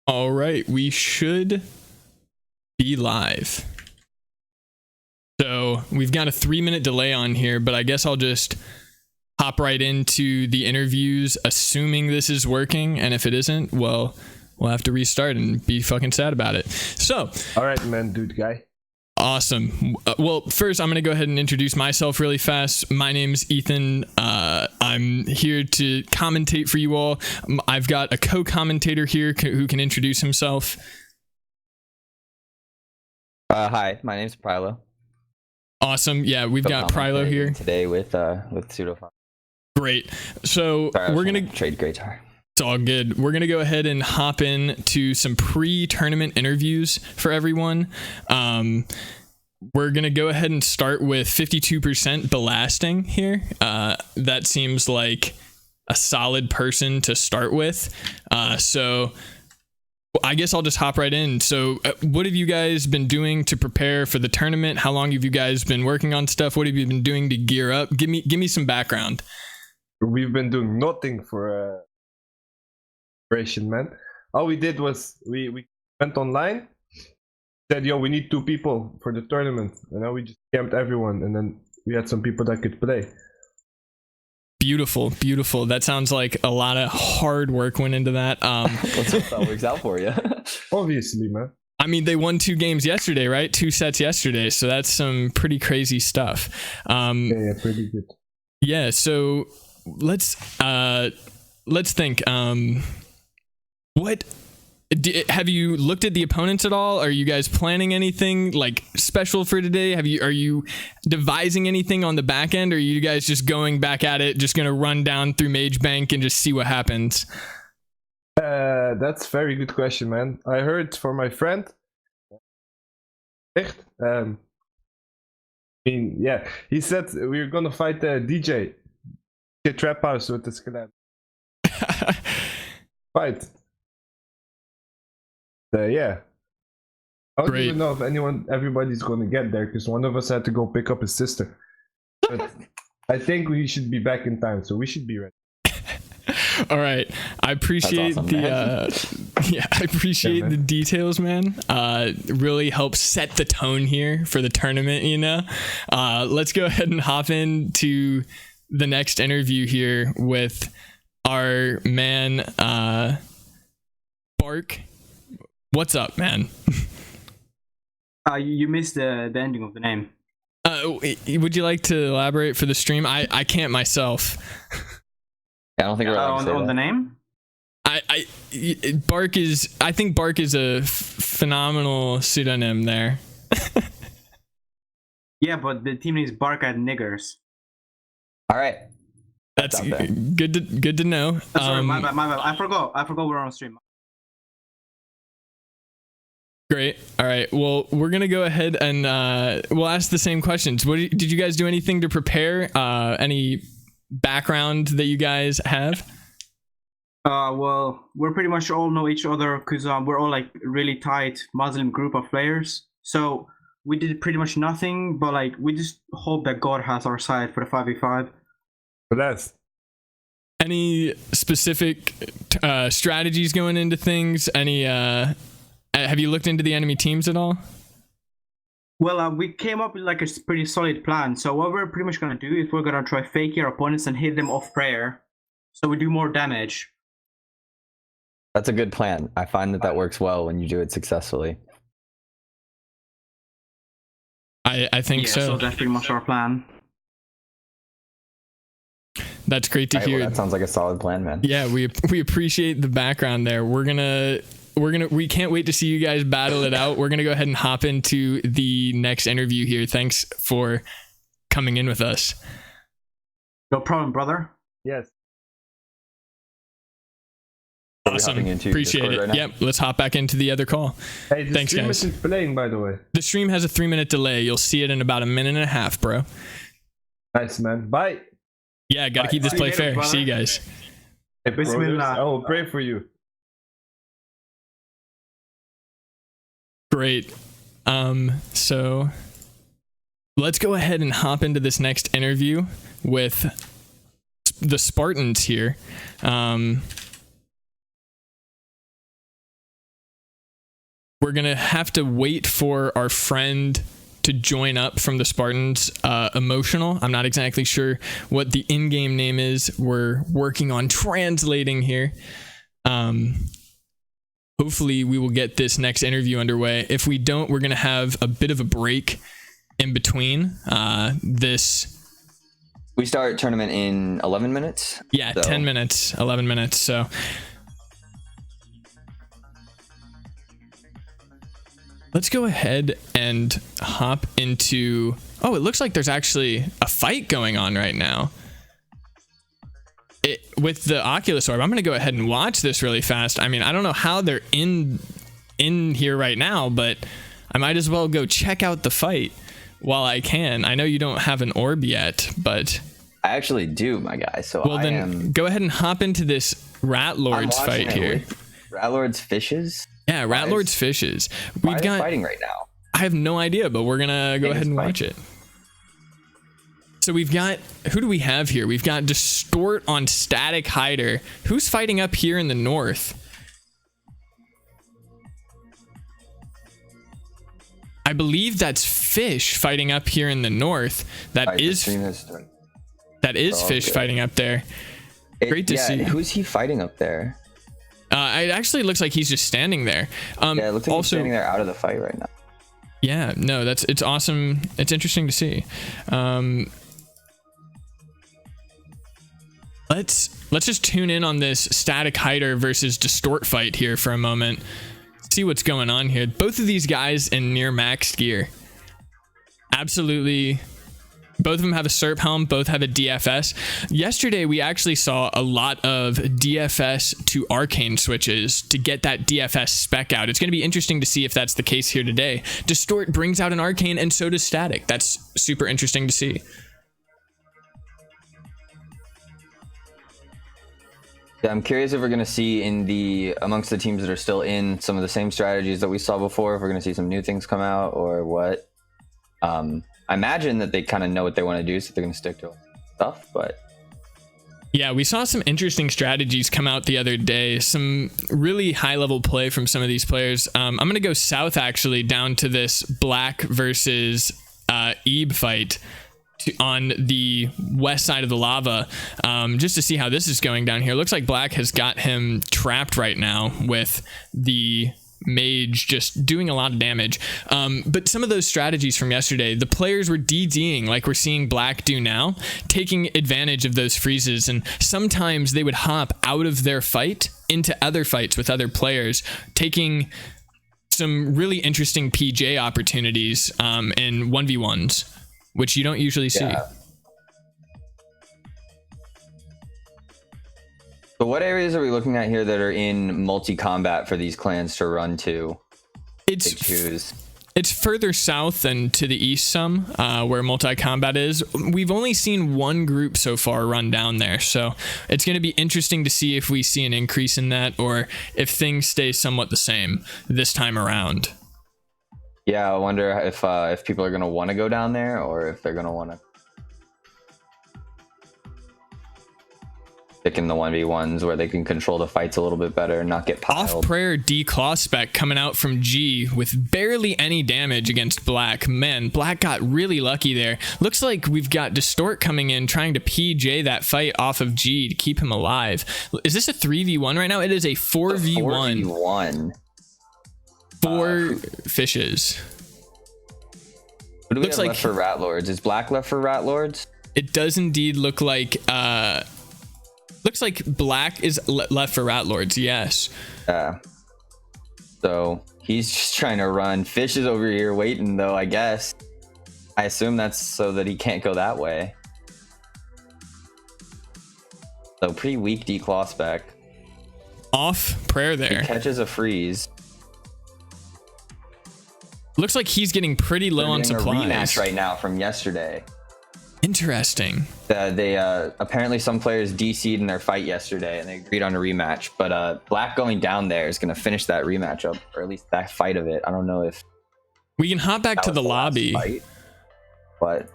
All right, we should be live. So we've got a 3-minute delay on here, but I guess I'll just hop right into the interviews, assuming this is working. And if it isn't, well, we'll have to restart and be fucking sad about it. So, all right, man, dude, guy. Awesome. Well, first, I'm going to go ahead and introduce myself really fast. My name's Ethan. I'm here to commentate for you all. I've got a co-commentator here who can introduce himself. Hi, my name's Prilo. Awesome. Yeah, we've got Prilo here today with Sudofox. Great. So we're going to trade great tar. It's all good. We're going to go ahead and hop in to some pre-tournament interviews for everyone. We're going to go ahead and start with 52% belasting here. That seems like a solid person to start with. So I guess I'll just hop right in. So what have you guys been doing to prepare for the tournament? How long have you guys been working on stuff? What have you been doing to gear up? Give me some background. We've been doing nothing for operation, man. All we did was we went online, said, yo, we need 2 people for the tournament, and then we just camped everyone, and then we had some people that could play. Beautiful. That sounds like a lot of hard work went into that. Let's hope that works out for you. Obviously, man. I mean, they won 2 games yesterday, right? 2 sets yesterday, so that's some pretty crazy stuff. Yeah, pretty good. Yeah, so let's think. What have you looked at the opponents at all? Are you guys planning anything like special for today? Are you devising anything on the back end, or are you guys just going back at it, just gonna run down through Mage Bank and just see what happens? That's a very good question, man. I heard from my friend. Yeah, he said we're gonna fight DJ Trap House with the Skelet. Fight. Yeah. I don't even know if everybody's gonna get there, because one of us had to go pick up his sister. But I think we should be back in time, so we should be ready. All right, I appreciate awesome, I appreciate the details, man. Really helps set the tone here for the tournament, you know. Let's go ahead and hop into the next interview here with our man Bark. What's up, man? You missed the ending of the name. Would you like to elaborate for the stream? I can't myself. I don't think we're on the name. I think Bark is a phenomenal pseudonym there. Yeah, but the team name is Bark at Niggers. All right. That's good to know. Sorry, my bad. I forgot we're on stream. Great. All right. Well, we're gonna go ahead and we'll ask the same questions. Did you guys do anything to prepare? Any background that you guys have? Well, we're pretty much all know each other because we're all like really tight Muslim group of players. So we did pretty much nothing, but like we just hope that God has our side for the 5v5. But that's any specific strategies going into things? Any have you looked into the enemy teams at all? Well, we came up with like a pretty solid plan. So what we're pretty much gonna do is we're gonna try fake our opponents and hit them off prayer, so we do more damage. That's a good plan. I find that works well when you do it successfully. I think so. So that's pretty much our plan. That's great to hear. Well, that sounds like a solid plan, man. Yeah, we appreciate the background there. We can't wait to see you guys battle it out. We're gonna go ahead and hop into the next interview here. Thanks for coming in with us. No problem, brother. yes. Awesome. Appreciate it. Right, yep. Let's hop back into the other call. Hey, the Thanks, stream guys. isn't playing, by the way. The stream has a 3-minute delay. You'll see it in about a minute and a half, bro. Nice, man. Bye. Yeah, gotta keep this play fair. Brother. See you guys. Hey, I will pray for you. Great. So let's go ahead and hop into this next interview with the Spartans here. we're gonna have to wait for our friend to join up from the Spartans. Emotional. I'm not exactly sure what the in-game name is. We're working on translating here. Hopefully we will get this next interview underway. If we don't, we're gonna have a bit of a break in between this. We start tournament in 11 minutes. Yeah, so. 10 minutes, 11 minutes. So let's go ahead and hop into... Oh, it looks like there's actually a fight going on right now. With the Oculus Orb. I'm going to go ahead and watch this really fast. I mean, I don't know how they're in here right now, but I might as well go check out the fight while I can. I know you don't have an orb yet, but... I actually do, my guy. So well, then go ahead and hop into this Rat Lords fight here. Rat Lords Fishes? Yeah, Rat Lords Fishes. We've got fighting right now. I have no idea, but we're gonna go ahead and watch it. So we've got, who do we have here? We've got Distort on Static Hider. Who's fighting up here in the north? I believe that's Fish fighting up here in the north. That is Fish fighting up there. Great to see. Who's he fighting up there? It actually looks like he's just standing there. Yeah, it looks like he's standing there out of the fight right now. Yeah, no, it's awesome. It's interesting to see. Let's just tune in on this Static Hider versus Distort fight here for a moment. See what's going on here. Both of these guys in near max gear. Absolutely. Both of them have a SERP helm, both have a DFS. Yesterday, we actually saw a lot of DFS to Arcane switches to get that DFS spec out. It's going to be interesting to see if that's the case here today. Distort brings out an Arcane, and so does Static. That's super interesting to see. Yeah, I'm curious if we're going to see amongst the teams that are still in some of the same strategies that we saw before, if we're going to see some new things come out or what. I imagine that they kind of know what they want to do, so they're going to stick to stuff, but... Yeah, we saw some interesting strategies come out the other day. Some really high-level play from some of these players. I'm going to go south, actually, down to this Black versus Ebe fight on the west side of the lava, just to see how this is going down here. Looks like Black has got him trapped right now with the... Mage just doing a lot of damage, but some of those strategies from yesterday, the players were DDing like we're seeing Black do now, taking advantage of those freezes, and sometimes they would hop out of their fight into other fights with other players, taking some really interesting PJ opportunities in 1v1s, which you don't usually see. So what areas are we looking at here that are in multi-combat for these clans to run to? It's further south and to the east some, where multi-combat is. We've only seen one group so far run down there, so it's going to be interesting to see if we see an increase in that or if things stay somewhat the same this time around. Yeah, I wonder if people are going to want to go down there or if they're going to want to in the 1v1s where they can control the fights a little bit better and not get piled. Off prayer D-Claw spec coming out from G with barely any damage against Black. Man, Black got really lucky there. Looks like we've got Distort coming in trying to PJ that fight off of G to keep him alive. Is this a 3v1 right now? It is a 4v1. 4v1. 4 fishes. What do we have left for Rat Lords? Is Black left for Rat Lords? It does indeed look like looks like Black is left for Rat Lords, yes. Yeah. So he's just trying to run. Fish is over here waiting, though, I guess. I assume that's so that he can't go that way. So pretty weak D-Claw spec. Off prayer there. He catches a freeze. Looks like he's getting pretty low on supplies. A rematch right now from yesterday. Interesting. They apparently some players DC'd in their fight yesterday and they agreed on a rematch, but Black going down there is going to finish that rematch up, or at least that fight of it. I don't know if we can hop back to the lobby, but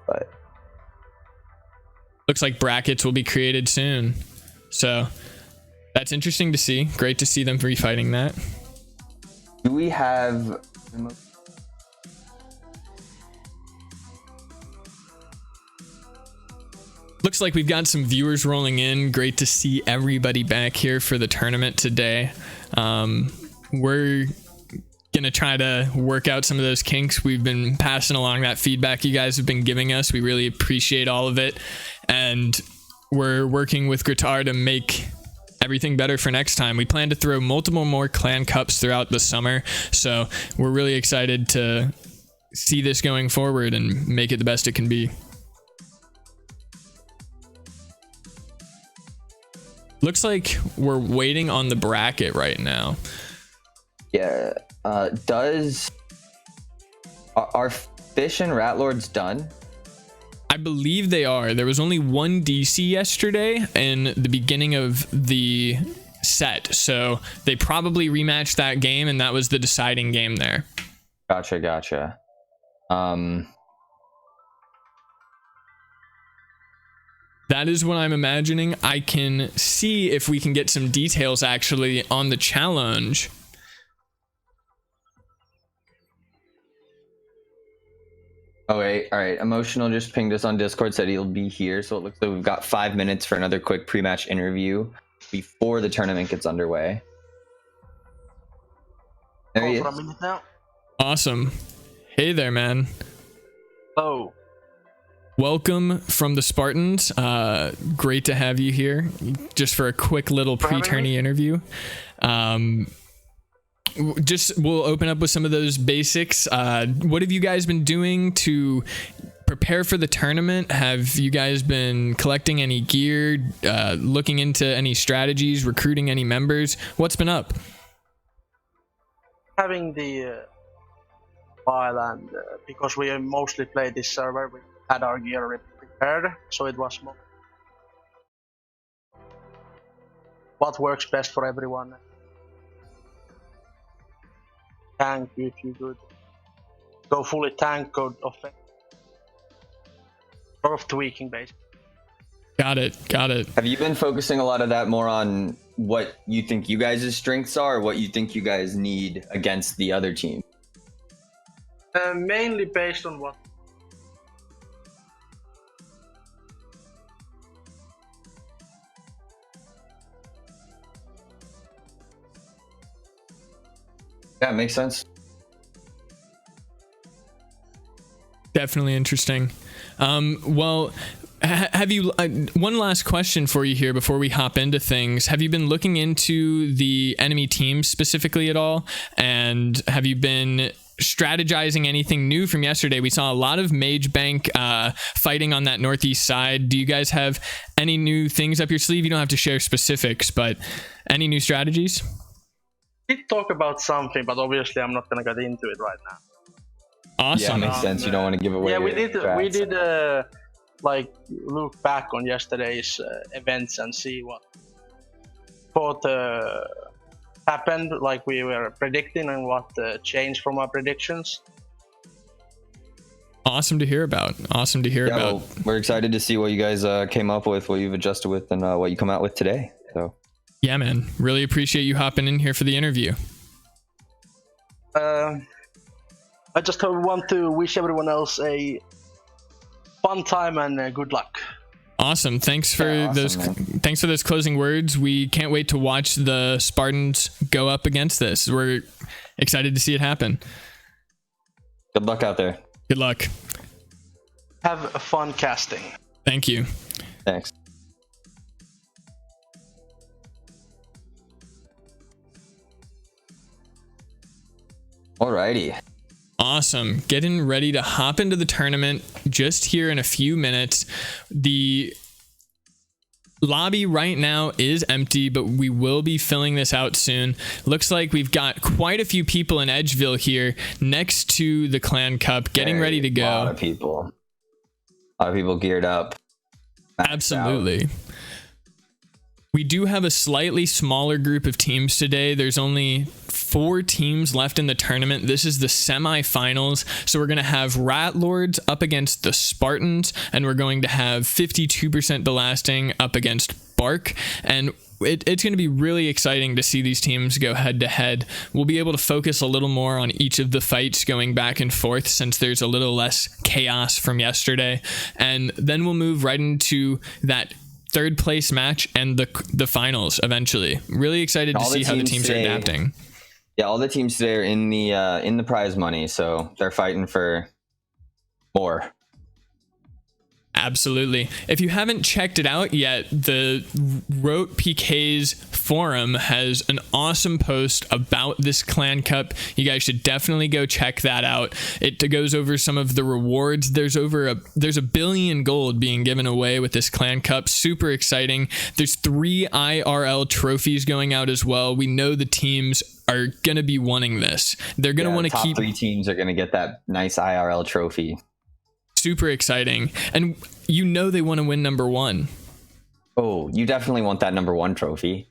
looks like brackets will be created soon, so that's interesting to see. Great to see them refighting that. Do we have? Looks like we've got some viewers rolling in. Great to see everybody back here for the tournament today. We're gonna try to work out some of those kinks. We've been passing along that feedback you guys have been giving us. We really appreciate all of it, and we're working with Guitar to make everything better for next time. We plan to throw multiple more clan cups throughout the summer, so we're really excited to see this going forward and make it the best it can be. Looks like we're waiting on the bracket right now. Yeah. Are Fish and Rat Lords done? I believe they are. There was only one DC yesterday in the beginning of the set, so they probably rematched that game, and that was the deciding game there. Gotcha. That is what I'm imagining. I can see if we can get some details actually on the challenge. Oh wait, all right. Emotional just pinged us on Discord, said he'll be here, so it looks like we've got 5 minutes for another quick pre-match interview before the tournament gets underway. There he is. For a minute now. Awesome. Hey there, man. Oh, Welcome from the Spartans. Great to have you here just for a quick little pre-tourney interview. We'll open up with some of those basics. What have you guys been doing to prepare for the tournament? Have you guys been collecting any gear, looking into any strategies, recruiting any members? What's been up? having the file, and because we mostly play this server, we had our gear prepared, so it was more what works best for everyone. Tank, if you could go fully tank or offense. Sort of tweaking basically. Got it. Have you been focusing a lot of that more on what you think you guys' strengths are, or what you think you guys need against the other team? Mainly based on what. Yeah, makes sense. Definitely interesting. Well, have you one last question for you here before we hop into things? Have you been looking into the enemy teams specifically at all? And have you been strategizing anything new from yesterday? We saw a lot of Mage Bank fighting on that northeast side. Do you guys have any new things up your sleeve? You don't have to share specifics, but any new strategies? We did talk about something, but obviously I'm not gonna get into it right now. Awesome. Yeah, makes sense. You don't want to give away. Yeah, your we strats. did like look back on yesterday's events and see what thought happened, like we were predicting, and what changed from our predictions. Awesome to hear about. Well, we're excited to see what you guys came up with, what you've adjusted with, and what you come out with today. So Yeah, man. Really appreciate you hopping in here for the interview. I just want to wish everyone else a fun time and good luck. Awesome. Thanks for man. those closing words. We can't wait to watch the Spartans go up against this. We're excited to see it happen. good luck out there. Good luck. Have a fun casting. Thank you. Thanks. Alrighty. Awesome. Getting ready to hop into the tournament just here in a few minutes. The lobby right now is empty, but we will be filling this out soon. Looks like we've got quite a few people in Edgeville here next to the Clan Cup getting ready to go. A lot of people geared up. Absolutely. We do have a slightly smaller group of teams today. There's only 4 teams left in the tournament. This is the semifinals. So we're going to have Rat Lords up against the Spartans, and we're going to have 52% Belasting up against Bark. And it's going to be really exciting to see these teams go head to head. We'll be able to focus a little more on each of the fights going back and forth since there's a little less chaos from yesterday. And then we'll move right into that third place match and the finals eventually. Really excited to see how the teams are adapting. Yeah, all the teams today are in the prize money, so they're fighting for more. Absolutely. If you haven't checked it out yet, the Roat Pkz forum has an awesome post about this Clan Cup. You guys should definitely go check that out. It goes over some of the rewards. There's a billion gold being given away with this Clan Cup. Super exciting. There's 3 IRL trophies going out as well. We know the teams are going to be wanting this. They're going to want to keep... Top 3 teams are going to get that nice IRL trophy. Super exciting. And you know they want to win number 1. Oh, you definitely want that number 1 trophy.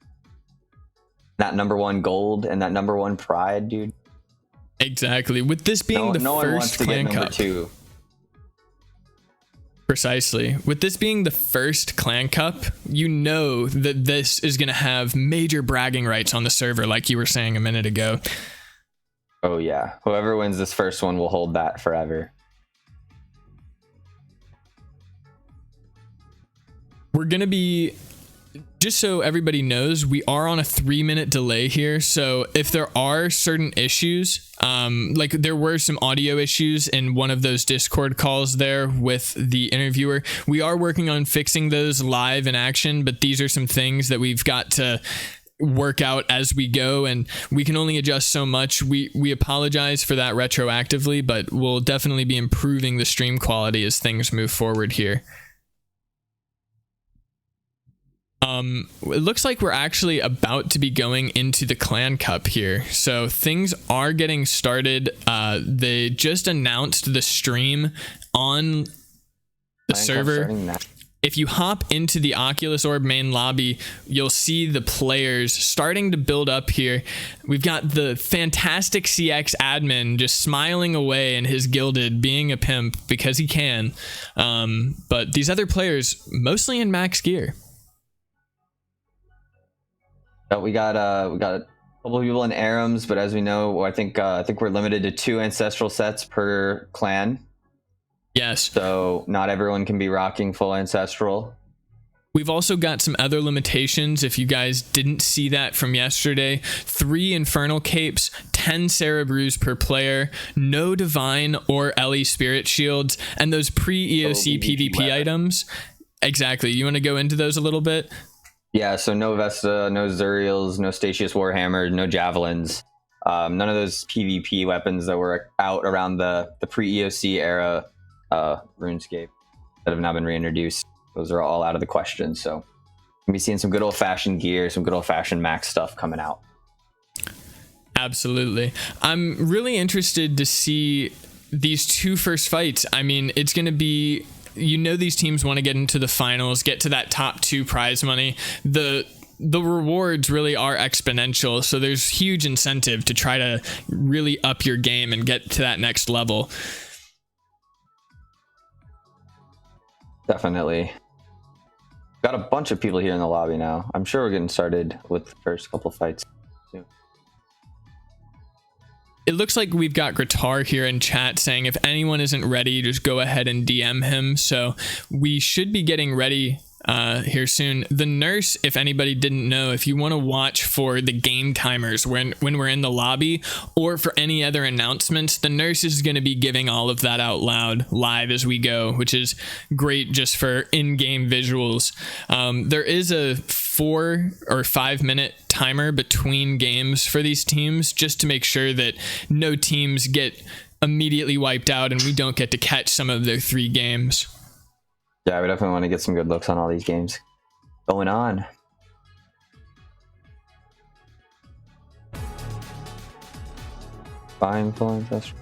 That number 1 gold and that number 1 pride, dude. Exactly. With this being no one wants to get number 2. Precisely. With this being the first Clan Cup, you know that this is going to have major bragging rights on the server, like you were saying a minute ago. Oh yeah. Whoever wins this first one will hold that forever. We're going to be, just so everybody knows, we are on a 3-minute delay here. So if there are certain issues, like there were some audio issues in one of those Discord calls there with the interviewer, we are working on fixing those live in action, but these are some things that we've got to work out as we go, and we can only adjust so much. We apologize for that retroactively, but we'll definitely be improving the stream quality as things move forward here. It looks like we're actually about to be going into the Clan Cup here. So things are getting started. They just announced the stream on the server. If you hop into the Oculus Orb main lobby, you'll see the players starting to build up here. We've got the fantastic CX admin just smiling away in his gilded, being a pimp because he can. But these other players, mostly in max gear. We got a couple of people in Arams, but as we know, I think we're limited to 2 ancestral sets per clan. Yes. So not everyone can be rocking full ancestral. We've also got some other limitations. If you guys didn't see that from yesterday, 3 Infernal Capes, 10 Cerebrus per player, no Divine or Ellie Spirit Shields, and those pre-EOC PvP items. Exactly. You want to go into those a little bit? Yeah, so no Vesta, no Zuriels, no Statius Warhammer, no Javelins. None of those PvP weapons that were out around the pre-EOC era RuneScape that have now been reintroduced. Those are all out of the question. So we'll be seeing some good old-fashioned gear, some good old-fashioned max stuff coming out. Absolutely. I'm really interested to see these 2 first fights. I mean, it's going to be... You know these teams want to get into the finals, get to that top 2 prize money. The rewards really are exponential, so there's huge incentive to try to really up your game and get to that next level. Definitely. Got a bunch of people here in the lobby now. I'm sure we're getting started with the first couple fights soon. It looks like we've got Gratar here in chat saying if anyone isn't ready, just go ahead and DM him. So we should be getting ready here soon. The nurse, if anybody didn't know, if you want to watch for the game timers when we're in the lobby or for any other announcements, the nurse is going to be giving all of that out loud live as we go, which is great just for in-game visuals. There is a 4 or 5 minute timer between games for these teams just to make sure that no teams get immediately wiped out and we don't get to catch some of their 3 games. Yeah, we definitely want to get some good looks on all these games going on. Buying full ancestral.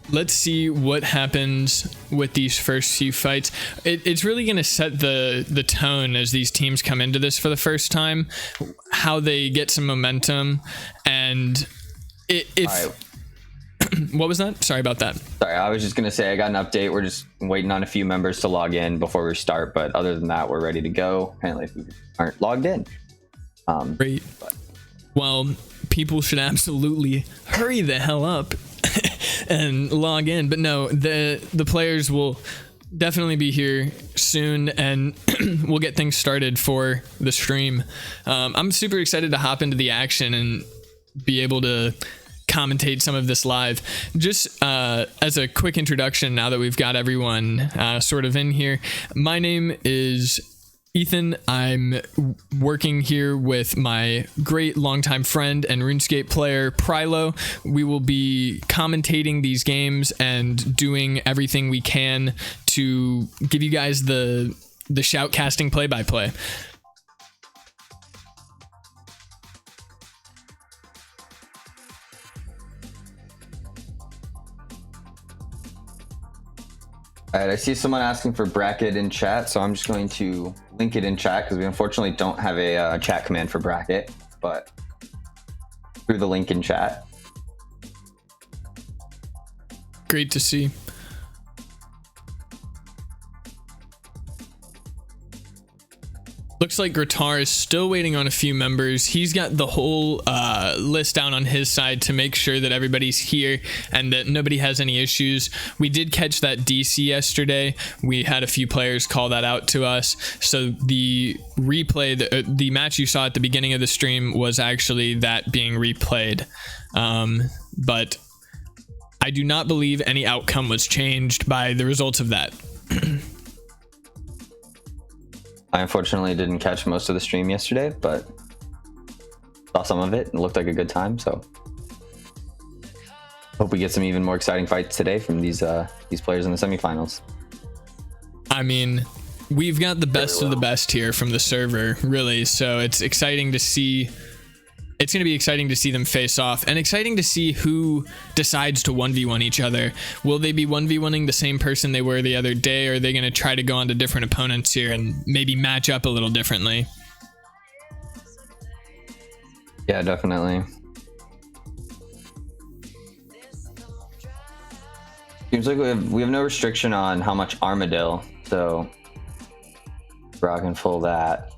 Let's see what happens with these first few fights. It's really going to set the tone as these teams come into this for the first time. how they get some momentum. And if All right. what was that? Sorry about that. Sorry, I was just gonna say I got an update. We're just waiting on a few members to log in before we start, but other than that, we're ready to go. Apparently, we aren't logged in. Great. Well, people should absolutely hurry the hell up and log in. But no, the players will definitely be here soon, and we'll get things started for the stream. I'm super excited to hop into the action and be able to commentate some of this live. Just as a quick introduction, now that we've got everyone sort of in here, my name is Ethan. I'm working here with my great longtime friend and RuneScape player Prilo. We will be commentating these games and doing everything we can to give you guys the shoutcasting play-by-play. All right, I see someone asking for bracket in chat, so I'm just going to link it in chat because we unfortunately don't have a chat command for bracket, but through the link in chat. Great to see. Looks like Gratar is still waiting on a few members. He's got the whole list down on his side to make sure that everybody's here and that nobody has any issues. We did catch that DC yesterday. We had a few players call that out to us. So the replay, the match you saw at the beginning of the stream was actually that being replayed. But I do not believe any outcome was changed by the results of that. I unfortunately didn't catch most of the stream yesterday, but saw some of it and it looked like a good time. So hope we get some even more exciting fights today from these players in the semifinals. I mean, we've got the best of the best here from the server, really. So it's exciting to see. It's going to be exciting to see them face off, and exciting to see who decides to 1v1 each other. Will they be 1v1ing the same person they were the other day, or are they going to try to go on to different opponents here and maybe match up a little differently? Yeah, definitely. Seems like we have no restriction on how much Armadillo, so rock and full that.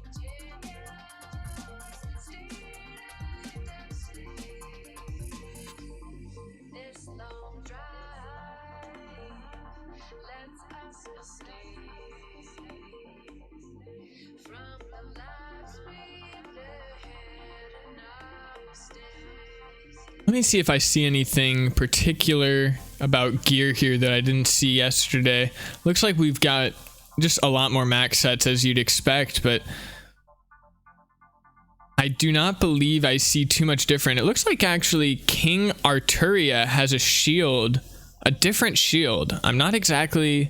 Let me see if I see anything particular about gear here that I didn't see yesterday. Looks like we've got just a lot more max sets as you'd expect, but I do not believe I see too much different. It looks like actually King Arturia has a shield, a different shield. I'm not exactly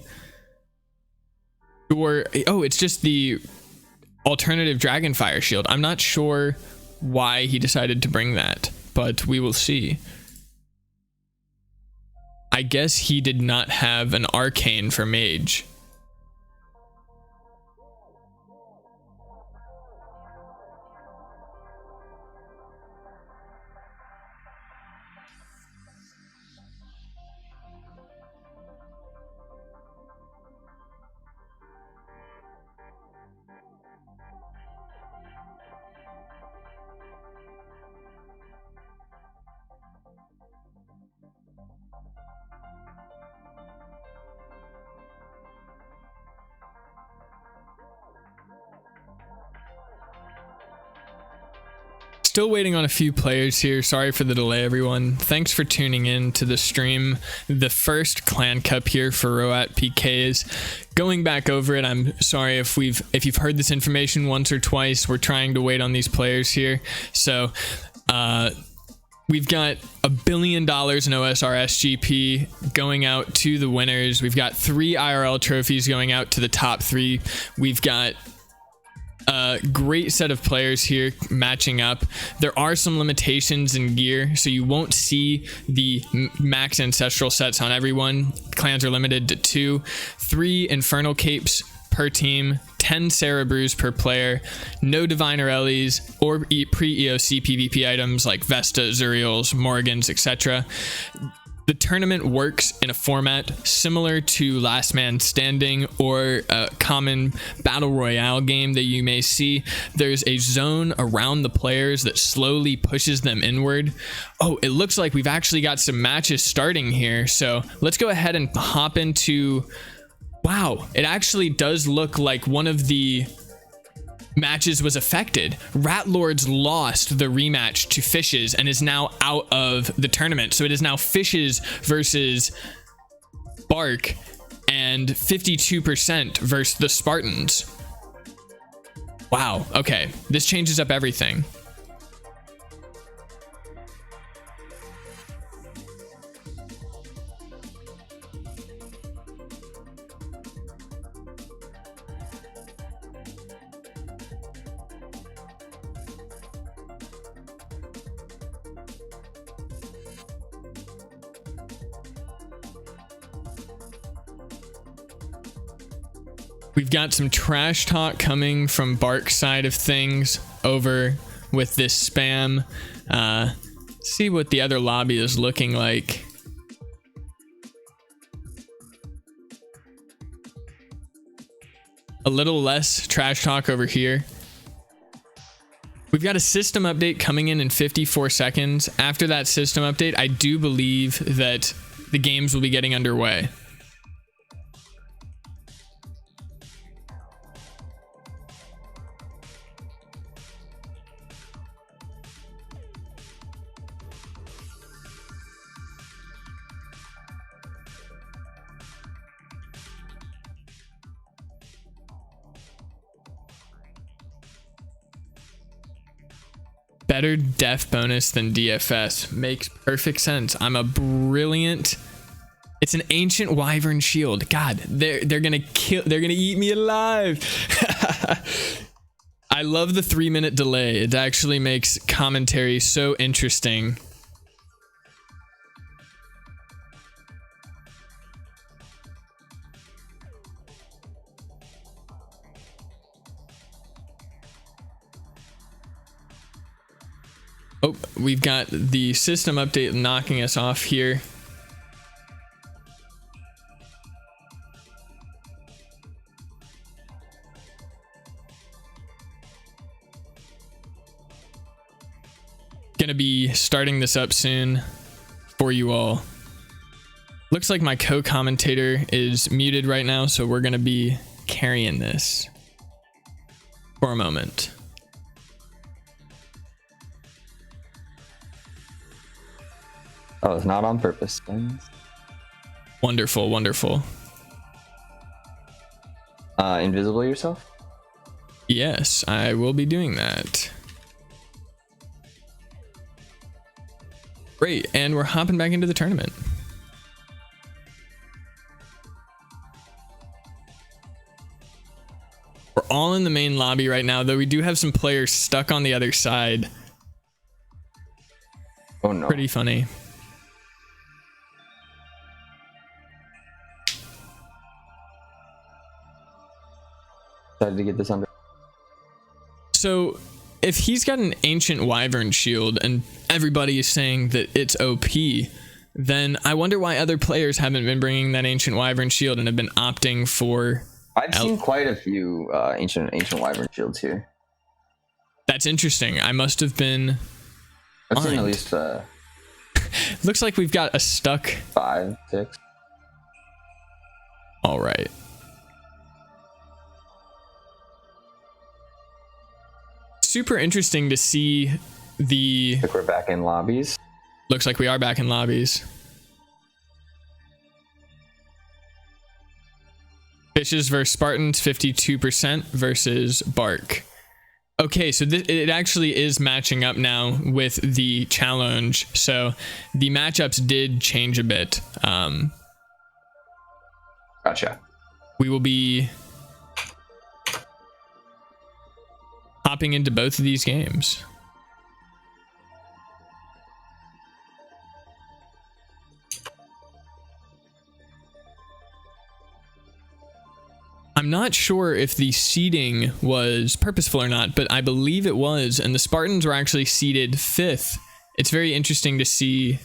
sure. Oh, it's just the alternative Dragonfire shield. I'm not sure why he decided to bring that, but we will see. I guess he did not have an arcane for mage. Still waiting on a few players here. Sorry for the delay, everyone. Thanks for tuning in to the stream. The first Clan Cup here for Roat Pkz. Going back over it, I'm sorry if you've heard this information once or twice. We're trying to wait on these players here. So we've got $1 billion in OSRS GP going out to the winners. We've got 3 IRL trophies going out to the top 3. We've got a great set of players here matching up. There are some limitations in gear, so you won't see the max ancestral sets on everyone. Clans are limited to 2. 3 infernal capes per team, 10 Cerebrews per player, no Divine Aurelis or pre-EOC PvP items like Vesta, Zuriels, Morgans, etc. The tournament works in a format similar to Last Man Standing or a common battle royale game that you may see. There's a zone around the players that slowly pushes them inward. Oh, it looks like we've actually got some matches starting here. So let's go ahead and hop into... Wow, it actually does look like one of the matches was affected. Rat Lords lost the rematch to Fishes and is now out of the tournament. So it is now Fishes versus Bark and 52% versus the Spartans. Wow, okay. This changes up everything. We've got some trash talk coming from Bark's side of things over with this spam. See what the other lobby is looking like. A little less trash talk over here. We've got a system update coming in 54 seconds. After that system update, I do believe that the games will be getting underway. Better def bonus than DFS makes perfect sense. I'm a brilliant. It's an ancient wyvern shield. God, they're gonna kill. They're gonna eat me alive. I love the 3-minute delay. It actually makes commentary so interesting. Oh, we've got the system update knocking us off here. Gonna be starting this up soon for you all. Looks like my co-commentator is muted right now, so we're gonna be carrying this for a moment. Oh, it's not on purpose. Wonderful, wonderful. Invisible yourself? Yes, I will be doing that. Great, and we're hopping back into the tournament. We're all in the main lobby right now, though we do have some players stuck on the other side. Oh no. Pretty funny. Decided to get this under. So if he's got an ancient wyvern shield and everybody is saying that it's OP, then I wonder why other players haven't been bringing that ancient wyvern shield and have been opting for... I've seen quite a few ancient wyvern shields here. That's interesting. I must have been... I've seen at least Looks like we've got a stuck 5, 6. All right. Super interesting to see the... I think we're back in lobbies. Looks like we are back in lobbies. Fishes versus Spartans, 52% versus Bark. Okay, so it actually is matching up now with the challenge. So the matchups did change a bit. Gotcha. We will be hopping into both of these games. I'm I'm not sure if the seeding was purposeful or not, but I believe it was, and the Spartans were actually seeded 5th. It's very interesting to see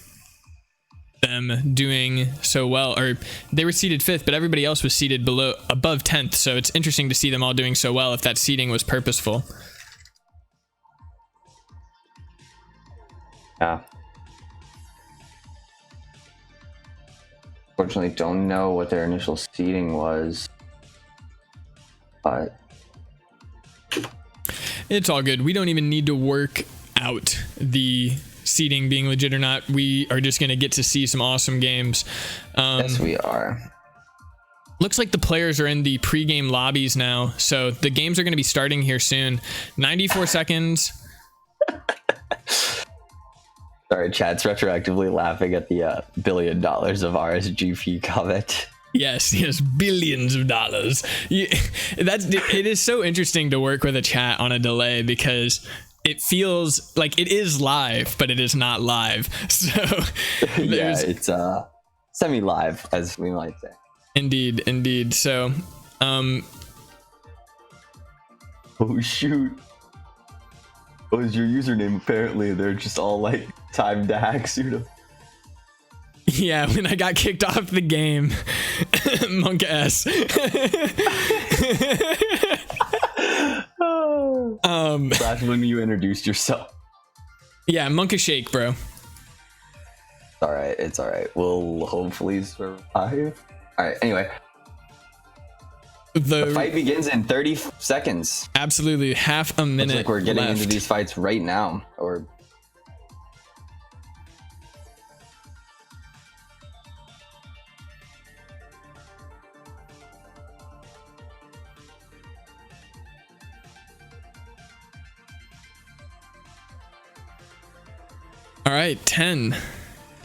them doing so well, or they were seeded 5th, but everybody else was seeded above 10th, so it's interesting to see them all doing so well if that seeding was purposeful. Yeah. Unfortunately, don't know what their initial seeding was, but it's all good. We don't even need to work out the seeding being legit or not. We are just going to get to see some awesome games. Yes, we are. Looks like the players are in the pregame lobbies now, so the games are going to be starting here soon. 94 seconds. Sorry, chat's retroactively laughing at the $1 billion of RSGP comment. Yes, billions of dollars. It is so interesting to work with a chat on a delay because it feels like it is live, but it is not live. So yeah, it's semi-live, as we might say. Indeed. So, oh shoot. What was your username? Apparently, they're just all like time to hack Sudo. Yeah, when I got kicked off the game, Monk S. That's when you introduced yourself. Yeah, Monk Shake, bro. It's all right. We'll hopefully survive. All right. Anyway, the fight begins in 30 seconds. Absolutely, half a minute. Looks like we're getting left into these fights right now, or. All right, 10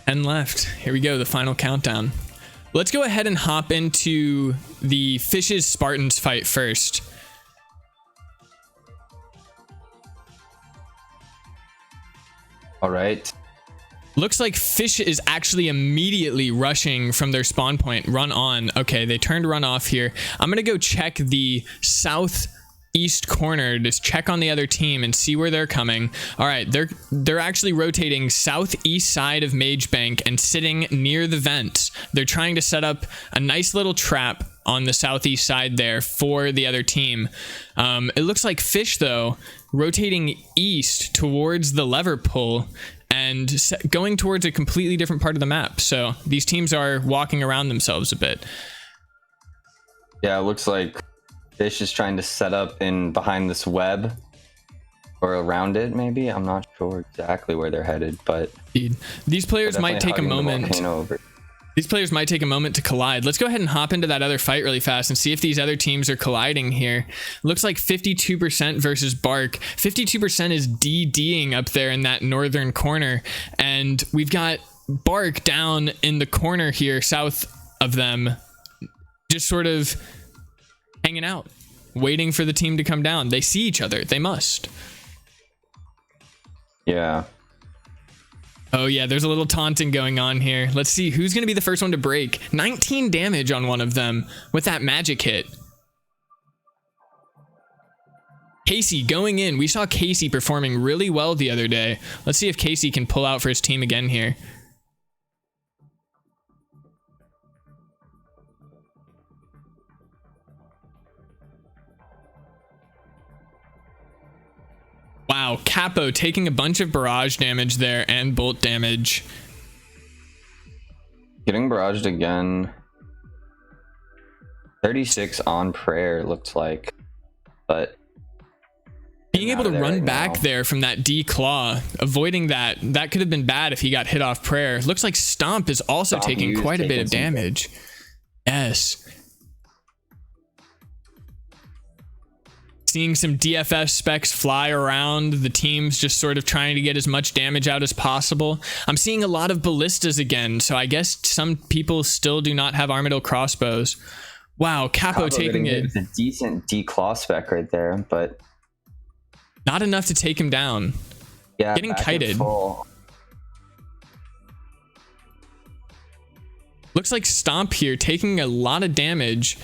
left. Here we go, the final countdown. Let's go ahead and hop into the Fish's Spartans fight first. All right. Looks like Fish is actually immediately rushing from their spawn point. Run on. Okay, they turned run off here. I'm going to go check the southeast corner, just check on the other team and see where they're coming. All right, they're actually rotating southeast side of Mage Bank and sitting near the vents. They're trying to set up a nice little trap on the southeast side there for the other team. It looks like Fish, though, rotating east towards the lever pull and going towards a completely different part of the map. So these teams are walking around themselves a bit. Yeah, it looks like Fish is trying to set up in behind this web or around it, maybe. I'm not sure exactly where they're headed, but these players might take a moment. These players might take a moment to collide. Let's go ahead and hop into that other fight really fast and see if these other teams are colliding here. Looks like 52% versus Bark. 52% is DDing up there in that northern corner. And we've got Bark down in the corner here, south of them, just sort of hanging out, waiting for the team to come down. They see each other. They must. Yeah. Oh yeah, there's a little taunting going on here. Let's see who's going to be the first one to break. 19 damage on one of them with that magic hit. Casey going in. We saw Casey performing really well the other day. Let's see if Casey can pull out for his team again here. Wow, Capo taking a bunch of barrage damage there and bolt damage. Getting barraged again. 36 on prayer, looks like. But being able to run back there from that D claw, avoiding that could have been bad if he got hit off prayer. Looks like Stomp is also taking quite a bit of damage. Yes. Seeing some DFS specs fly around, the team's just sort of trying to get as much damage out as possible. I'm seeing a lot of ballistas again, so I guess some people still do not have Armadillo crossbows. Wow, Capo taking it. It's a decent D-claw spec right there, but not enough to take him down. Yeah, getting kited. Looks like Stomp here taking a lot of damage.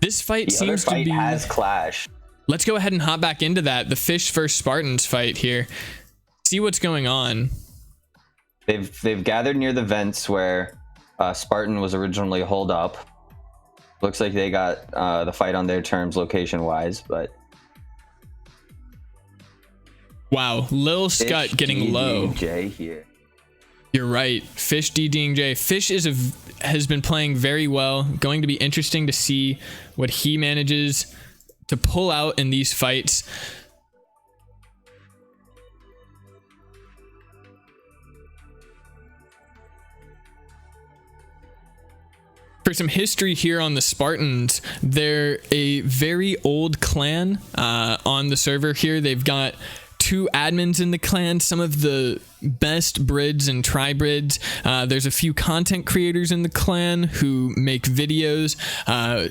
This fight The other seems fight to be. has clashed. Let's go ahead and hop back into that. The Fish versus Spartans fight here. See what's going on. They've gathered near the vents where Spartan was originally holed up. Looks like they got the fight on their terms location-wise, but Wow, Lil Scut Fish getting low. J here. You're right. Fish DDing J. Fish has been playing very well. Going to be interesting to see what he manages to pull out in these fights. For some history here on the Spartans, they're a very old clan on the server here. They've got 2 admins in the clan, some of the best brids and tri-brids. There's a few content creators in the clan who make videos,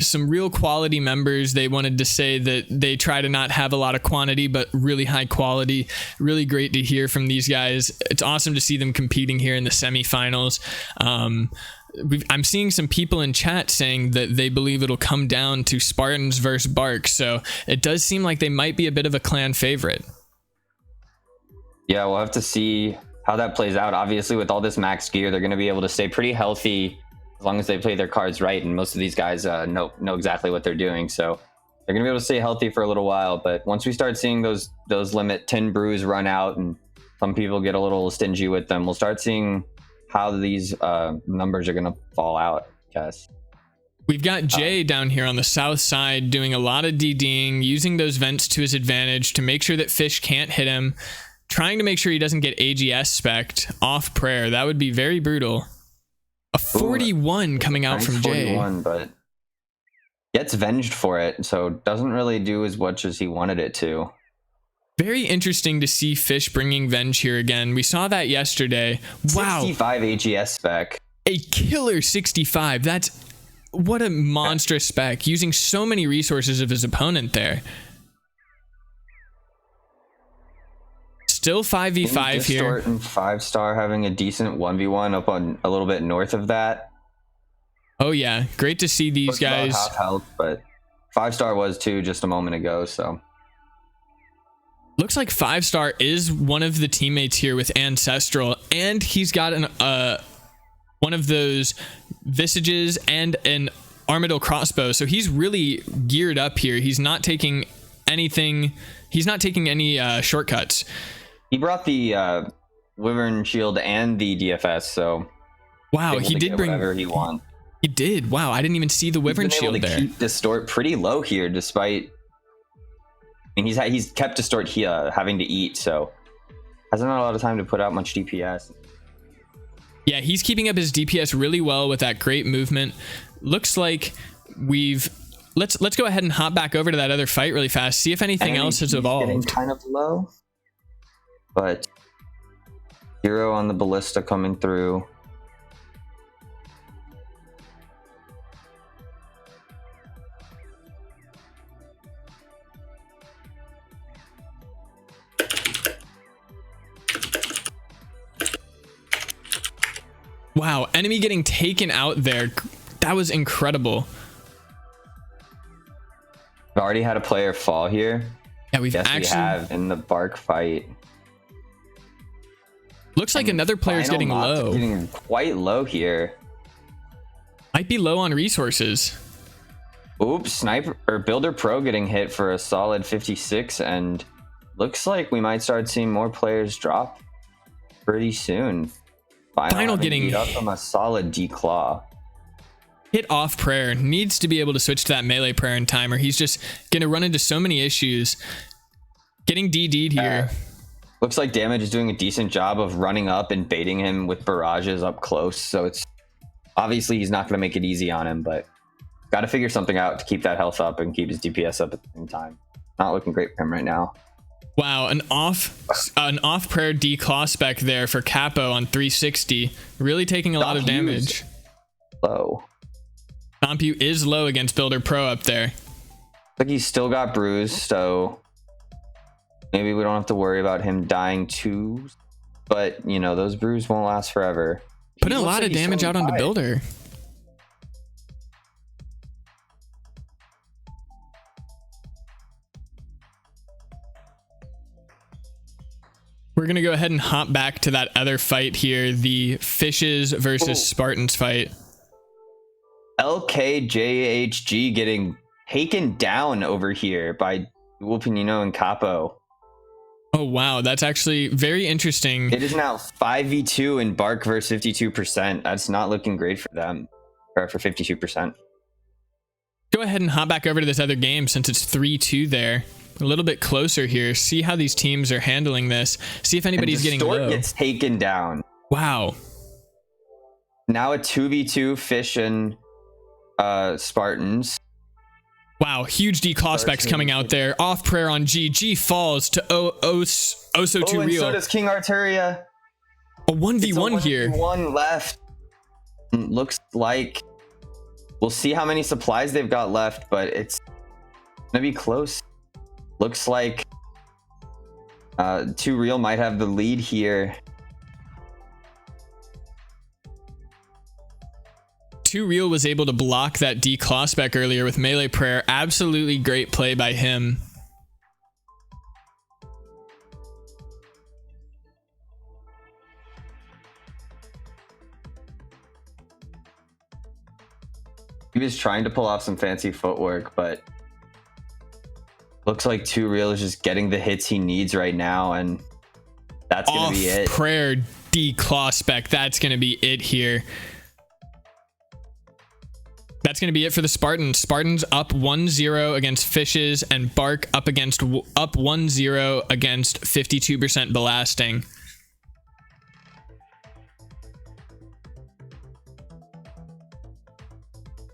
some real quality members. They wanted to say that they try to not have a lot of quantity, but really high quality. Really great to hear from these guys. It's awesome to see them competing here in the semifinals. I'm seeing some people in chat saying that they believe it'll come down to Spartans versus Bark, so it does seem like they might be a bit of a clan favorite. Yeah, we'll have to see how that plays out. Obviously, with all this max gear, they're going to be able to stay pretty healthy as long as they play their cards right. And most of these guys know exactly what they're doing, so they're going to be able to stay healthy for a little while. But once we start seeing those limit 10 brews run out, and some people get a little stingy with them, we'll start seeing how these numbers are going to fall out, I guess. We've got Jay down here on the south side doing a lot of DDing, using those vents to his advantage to make sure that Fish can't hit him. Trying to make sure he doesn't get AGS spec'd off prayer. That would be very brutal. A 41 coming out from Jay. 41, but gets venged for it, so doesn't really do as much as he wanted it to. Very interesting to see Fish bringing Venge here again. We saw that yesterday. Wow. 65 AGS spec. A killer 65. That's what a monstrous spec. Using so many resources of his opponent there. Still 5v5 here. Distort and 5-star having a decent 1v1 up on a little bit north of that. Oh yeah, great to see these guys. Half health, but 5-star was too just a moment ago, so. Looks like 5-star is one of the teammates here with Ancestral, and he's got one of those Visages and an Armadillo crossbow, so he's really geared up here. He's not taking anything. He's not taking any shortcuts. He brought the Wyvern Shield and the DFS, so wow, he did bring whatever he wants. He did. Wow, I didn't even see the Wyvern Shield there. Keep Distort pretty low here, despite. I mean, he's kept Distort here having to eat, so hasn't had a lot of time to put out much DPS. Yeah, he's keeping up his DPS really well with that great movement. Looks like we've. Let's go ahead and hop back over to that other fight really fast. See if anything else has evolved. Getting kind of low, but Hero on the Ballista coming through. Wow, enemy getting taken out there. That was incredible. We've already had a player fall here. Yeah, we have in the Bark fight. Looks like another player's getting low. Getting quite low here. Might be low on resources. Oops, Sniper or Builder Pro getting hit for a solid 56, and looks like we might start seeing more players drop pretty soon. Final getting beat up from a solid D-Claw. Hit off prayer. Needs to be able to switch to that melee prayer in time, or he's just gonna run into so many issues. Getting DD'd here. Looks like Damage is doing a decent job of running up and baiting him with barrages up close, so it's obviously he's not going to make it easy on him, but got to figure something out to keep that health up and keep his DPS up at the same time. Not looking great for him right now. Wow, an off prayer D-Claw spec there for Capo on 360. Really taking a lot of damage. Low. Compu is low against Builder Pro up there. Like he's still got bruise, so maybe we don't have to worry about him dying too. But, you know, those bruises won't last forever. Putting a lot of damage out onto Builder. We're going to go ahead and hop back to that other fight here, the Fishes versus Spartans fight. LKJHG getting taken down over here by Wupinino and Capo. Oh, wow. That's actually very interesting. It is now 5v2 in Bark versus 52%. That's not looking great for them, or for 52%. Go ahead and hop back over to this other game since it's 3-2 there. A little bit closer here. See how these teams are handling this. See if anybody's getting low. Gets taken down. Wow. Now a 2v2 Fish and Spartans. Wow, huge declaw specs coming out there. Off prayer on G. G falls to Oso 2 and real. so does King Arteria. A 1v1 here. 1 left. Looks like we'll see how many supplies they've got left, but it's gonna be close. Looks like 2 real might have the lead here. 2 real was able to block that declaw spec earlier with melee prayer. Absolutely great play by him. He was trying to pull off some fancy footwork, but looks like 2 real is just getting the hits he needs right now, and that's gonna be it. Prayer declaw spec. That's gonna be it here. That's going to be it for the Spartans. Spartans up 1-0 against Fishes, and Bark up 1-0 against 52% Belasting.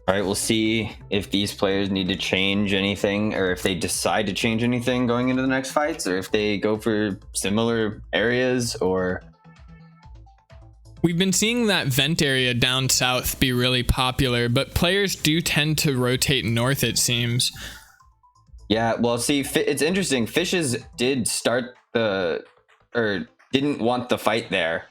All right, we'll see if these players need to change anything, or if they decide to change anything going into the next fights, or if they go for similar areas, or... We've been seeing that vent area down south be really popular, but players do tend to rotate north, it seems. Yeah, well, see, it's interesting. Fishes did start didn't want the fight there.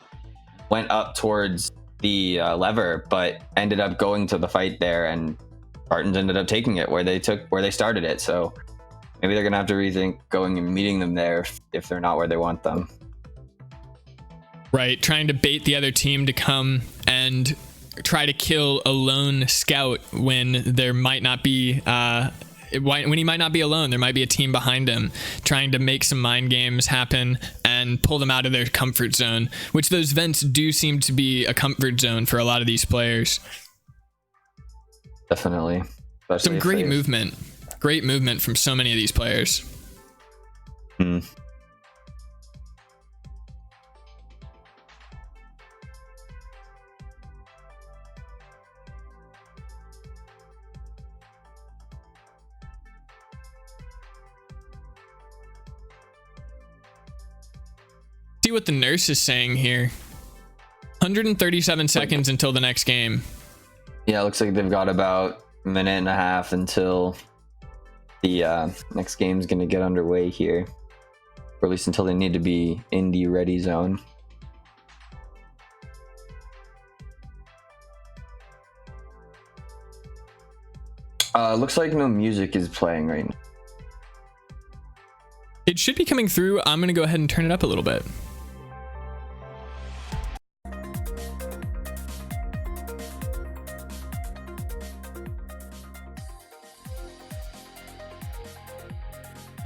Went up towards the lever, but ended up going to the fight there, and Spartans ended up taking it where they started it. So maybe they're gonna have to rethink going and meeting them there if they're not where they want them. Right, trying to bait the other team to come and try to kill a lone scout when there might not be when he might not be alone. There might be a team behind him, trying to make some mind games happen and pull them out of their comfort zone, which those vents do seem to be a comfort zone for a lot of these players. Definitely. Some great movement from so many of these players. See what the nurse is saying here. 137 seconds until the next game. Yeah, it looks like they've got about a minute and a half until the next game's going to get underway here, or at least until they need to be in the ready zone. Looks like no music is playing right now. It should be coming through. I'm going to go ahead and turn it up a little bit.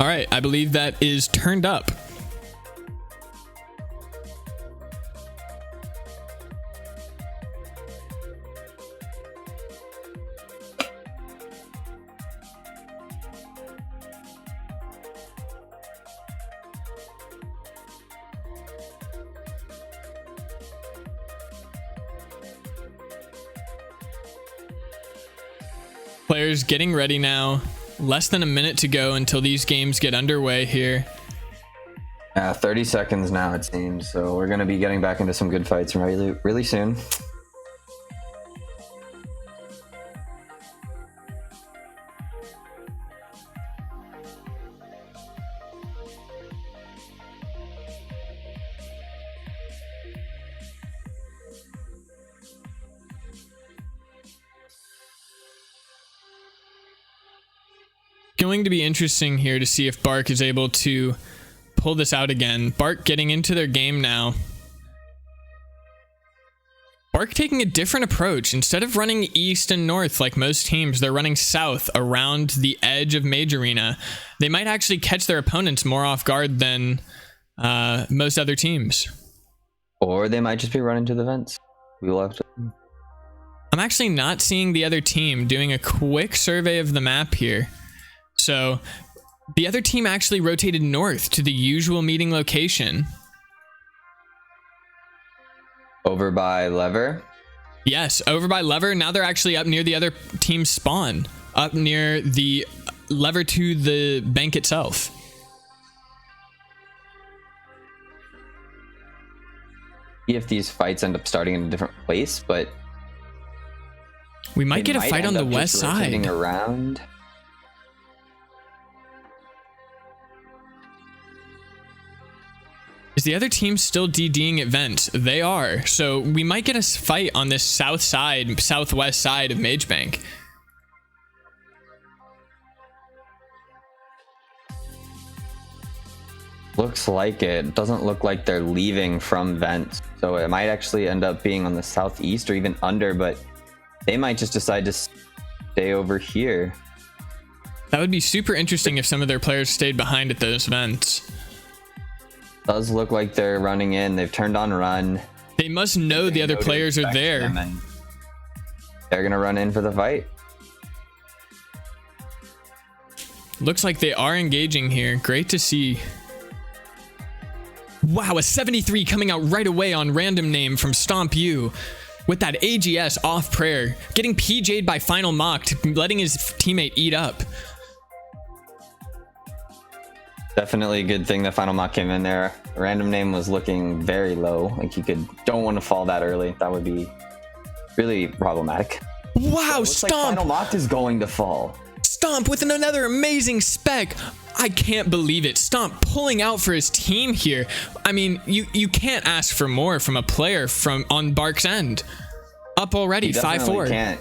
All right, I believe that is turned up. Players getting ready now. Less than a minute to go until these games get underway here. 30 seconds now, it seems. So we're going to be getting back into some good fights really, really soon. Going to be interesting here to see if Bark is able to pull this out again. Bark getting into their game now. Bark taking a different approach. Instead of running east and north like most teams, they're running south around the edge of Mage Arena. They might actually catch their opponents more off guard than most other teams. Or they might just be running to the vents. We will have to. I'm actually not seeing the other team. Doing a quick survey of the map here. So the other team actually rotated north to the usual meeting location. Over by Lever? Yes, over by Lever. Now they're actually up near the other team's spawn. Up near the Lever to the bank itself. See if these fights end up starting in a different place, but we might get a fight on the west side. Around. Is the other team still DDing at vent? They are. So we might get a fight on this south side, southwest side of Mage Bank. Looks like it. Doesn't look like they're leaving from vent. So it might actually end up being on the southeast or even under, but they might just decide to stay over here. That would be super interesting if some of their players stayed behind at those vents. Does look like they're running in. They've turned on run. They must know the other players are there. They're gonna run in for the fight. Looks like they are engaging here. Great to see. Wow, a 73 coming out right away on random name from Stomp U. With that AGS off prayer. Getting PJ'd by Final Mocked, letting his teammate eat up. Definitely a good thing that Final Mock came in there. Random name was looking very low. Like you don't want to fall that early. That would be really problematic. Wow, so Stomp! Like Final Mock is going to fall. Stomp with another amazing spec. I can't believe it. Stomp pulling out for his team here. I mean, you can't ask for more from a player from on Bark's end. Up already, 5-4. Can't.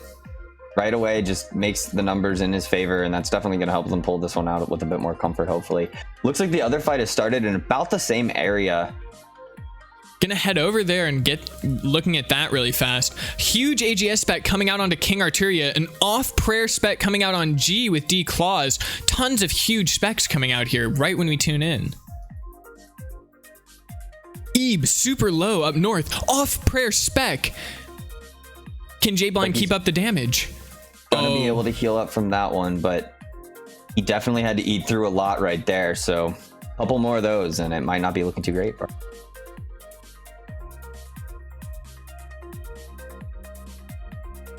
Right away just makes the numbers in his favor, and that's definitely going to help them pull this one out with a bit more comfort, hopefully. Looks like the other fight has started in about the same area. Gonna head over there and get looking at that really fast. Huge AGS spec coming out onto King Arturia. An off prayer spec coming out on G with D Claws. Tons of huge specs coming out here right when we tune in. Ebe super low up north. Off prayer spec. Can J Blind keep up the damage? Gonna be able to heal up from that one, but he definitely had to eat through a lot right there. So a couple more of those and it might not be looking too great for him.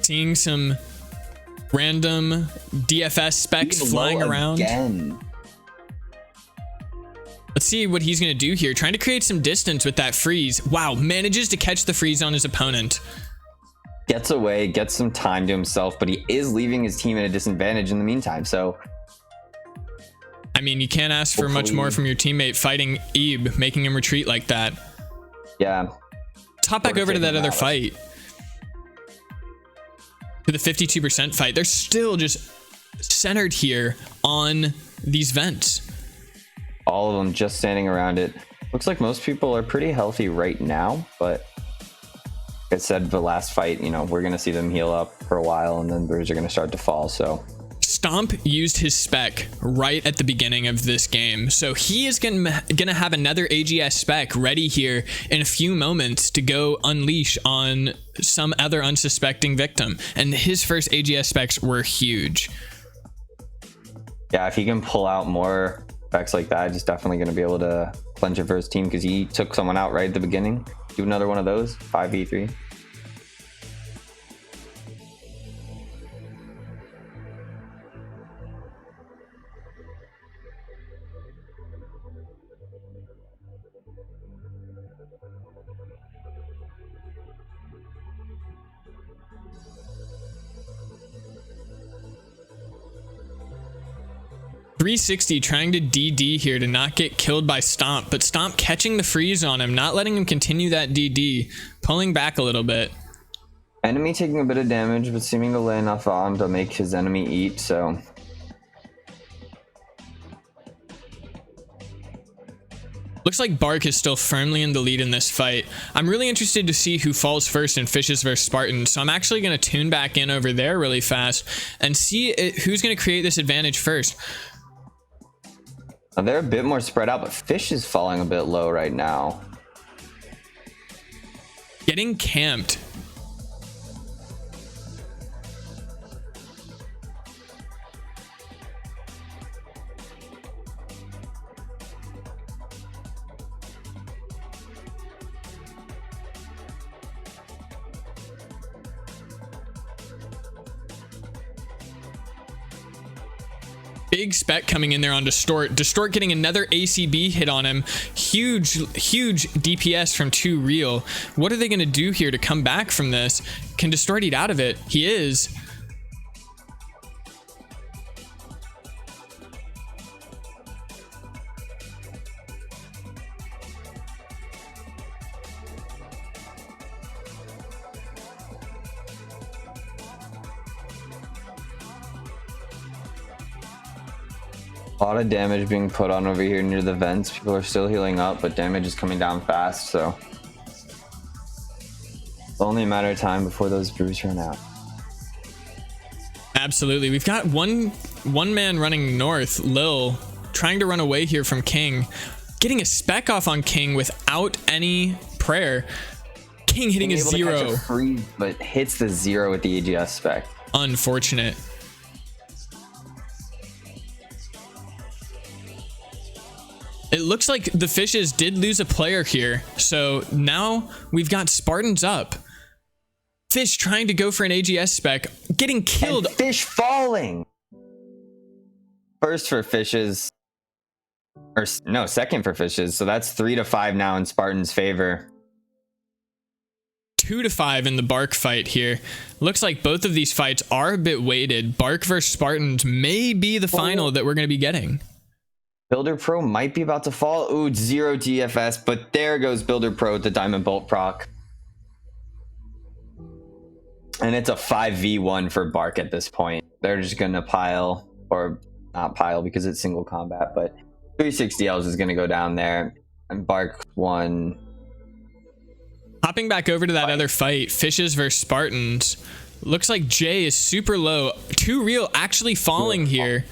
Seeing some random DFS specs flying around. Again. Let's see what he's going to do here. Trying to create some distance with that freeze. Wow, manages to catch the freeze on his opponent. Gets away, gets some time to himself, but he is leaving his team at a disadvantage in the meantime. So, I mean, you can't ask for much more from your teammate fighting Ebe, making him retreat like that. Yeah. Top back over to that other fight. To the 52% fight. They're still just centered here on these vents. All of them just standing around it. Looks like most people are pretty healthy right now, but like I said, the last fight, you know, we're going to see them heal up for a while and then Bruiser are going to start to fall. So Stomp used his spec right at the beginning of this game. So he is gonna have another AGS spec ready here in a few moments to go unleash on some other unsuspecting victim. And his first AGS specs were huge. Yeah, if he can pull out more specs like that, he's definitely going to be able to clench it for his team because he took someone out right at the beginning. Do another one of those, 5v3. .360 trying to DD here to not get killed by Stomp, but Stomp catching the freeze on him, not letting him continue that DD, pulling back a little bit. Enemy taking a bit of damage, but seeming to lay enough on to make his enemy eat, so Looks like Bark is still firmly in the lead in this fight. I'm really interested to see who falls first in Fishes versus Spartans, so I'm actually going to tune back in over there really fast and see who's going to create this advantage first. They're a bit more spread out, but Fish is falling a bit low right now. Getting camped. Big spec coming in there on Distort. Distort getting another ACB hit on him. Huge DPS from 2 Real. What are they going to do here to come back from this? Can Distort eat out of it? He is. A lot of damage being put on over here near the vents. People are still healing up, but damage is coming down fast, so it's only a matter of time before those brews run out. Absolutely. We've got one man running north, Lil, trying to run away here from King. Getting a spec off on King without any prayer. King hitting a 0. To catch a freeze, but hits the 0 with the AGS spec. Unfortunate. It looks like the Fishes did lose a player here, so now we've got Spartans up. Fish trying to go for an AGS spec, getting killed. And Fish falling. First for Fishes, or no, second for Fishes. So that's 3-5 now in Spartans' favor. 2-5 in the Bark fight here. Looks like both of these fights are a bit weighted. Bark versus Spartans may be the final that we're going to be getting. Builder Pro might be about to fall. Ooh, 0 DFS, but there goes Builder Pro with the Diamond Bolt proc. And it's a 5v1 for Bark at this point. They're just going to pile, or not pile because it's single combat, but 360Ls is going to go down there. And Bark won. Hopping back over to that other fight, Fishes versus Spartans. Looks like Jay is super low. 2 Real actually falling here.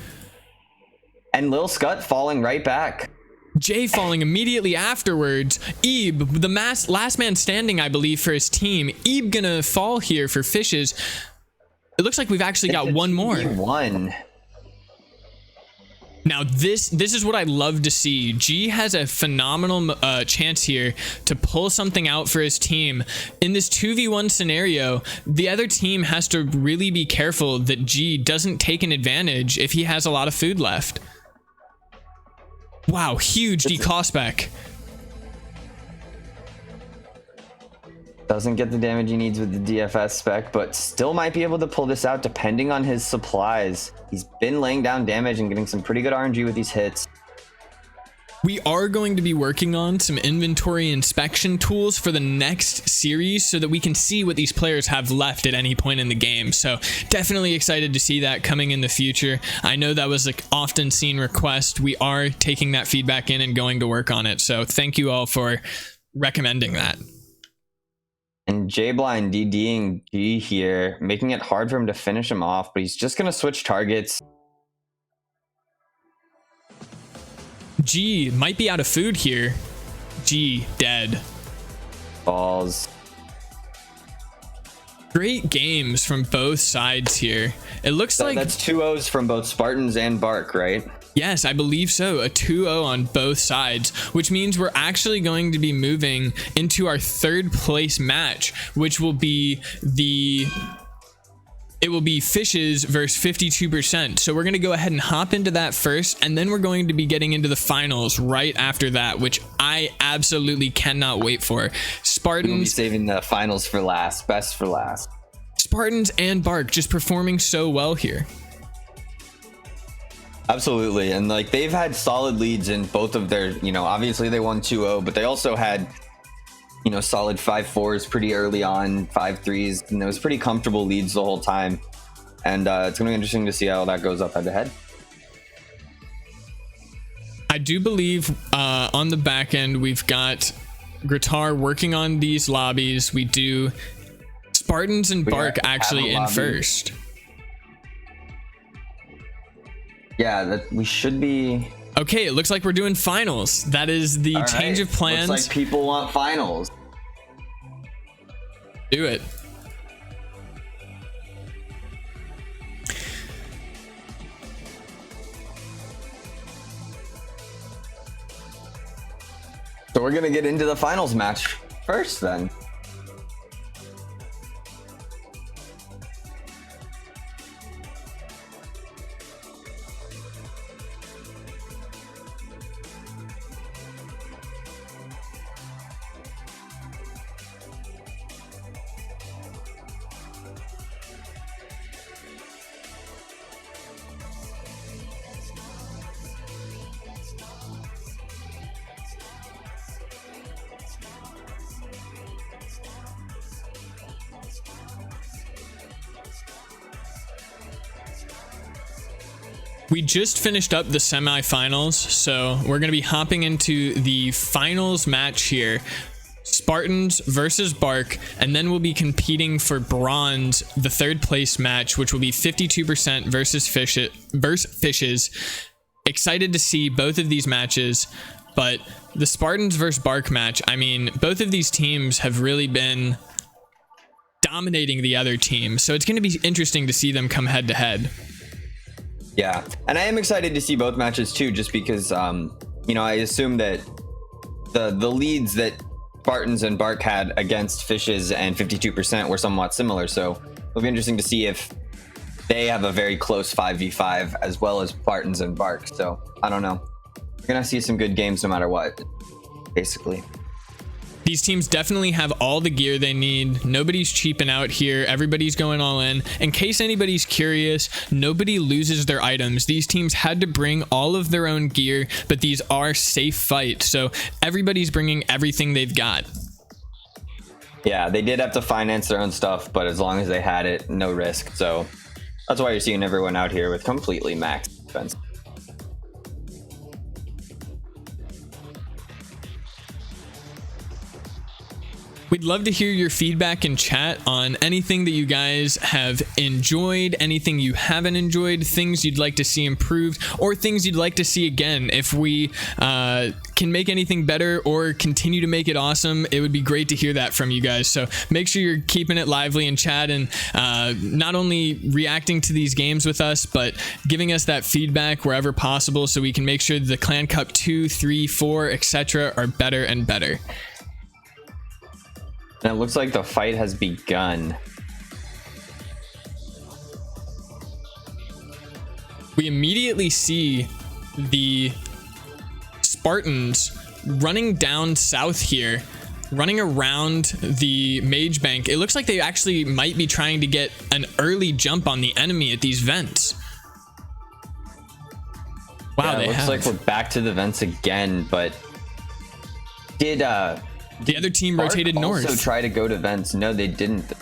And Lil Scut falling right back. Jay falling immediately afterwards. Ebe, the last man standing, I believe, for his team. Ebe gonna fall here for Fishes. It looks like we've actually got one more. One. Now this is what I love to see. G has a phenomenal chance here to pull something out for his team. In this 2v1 scenario, the other team has to really be careful that G doesn't take an advantage if he has a lot of food left. Wow, huge decost spec. Doesn't get the damage he needs with the DFS spec, but still might be able to pull this out depending on his supplies. He's been laying down damage and getting some pretty good RNG with these hits. We are going to be working on some inventory inspection tools for the next series so that we can see what these players have left at any point in the game. So definitely excited to see that coming in the future. I know that was an often seen request. We are taking that feedback in and going to work on it. So thank you all for recommending that. And J-Blind DDing G here, making it hard for him to finish him off, but he's just going to switch targets. G might be out of food here. G dead. Balls. Great games from both sides here. It looks like that's 2 O's from both Spartans and Bark, right? Yes, I believe so. A 2-0 on both sides, which means we're actually going to be moving into our 3rd place match, which will be Fishes versus 52%. So we're going to go ahead and hop into that first, and then we're going to be getting into the finals right after that, which I absolutely cannot wait for. Spartans, we'll be saving the finals for last, best for last. Spartans and Bark just performing so well here. Absolutely, and like they've had solid leads in both of their, obviously they won 2-0, but they also had solid 5-4s pretty early on, 5-3s, and it was pretty comfortable leads the whole time. And it's going to be interesting to see how that goes up head to head. I do believe on the back end we've got Gritar working on these lobbies. We do Spartans and Bark actually in first. Yeah, that we should be. Okay, it looks like we're doing finals. That is the change of plans. Looks like people want finals. Do it. So we're gonna get into the finals match first then. We just finished up the semifinals, so we're going to be hopping into the finals match here. Spartans versus Bark, and then we'll be competing for bronze, the third place match, which will be 52% versus Fishes. Excited to see both of these matches, but the Spartans versus Bark match, I mean, both of these teams have really been dominating the other team, so it's going to be interesting to see them come head to head. Yeah, and I am excited to see both matches too, just because you know, I assume that the leads that Spartans and Bark had against Fishes and 52% were somewhat similar, so it'll be interesting to see if they have a very close 5v5 as well as Spartans and Bark. So I don't know, we're gonna see some good games no matter what, basically. These teams definitely have all the gear they need. Nobody's cheaping out here. Everybody's going all in. In case anybody's curious, nobody loses their items. These teams had to bring all of their own gear, but these are safe fights, so everybody's bringing everything they've got. Yeah, they did have to finance their own stuff, but as long as they had it, no risk. So that's why you're seeing everyone out here with completely maxed defense. We'd love to hear your feedback in chat on anything that you guys have enjoyed, anything you haven't enjoyed, things you'd like to see improved, or things you'd like to see again. If we can make anything better or continue to make it awesome, it would be great to hear that from you guys. So make sure you're keeping it lively in chat and not only reacting to these games with us, but giving us that feedback wherever possible so we can make sure that the Clan Cup 2, 3, 4, etc. are better and better. And it looks like the fight has begun. We immediately see the Spartans running down south here, running around the Mage Bank. It looks like they actually might be trying to get an early jump on the enemy at these vents. Wow, yeah, it looks like we're back to the vents again, but did the other team Bark rotated north. Also try to go to vents. No, they didn't.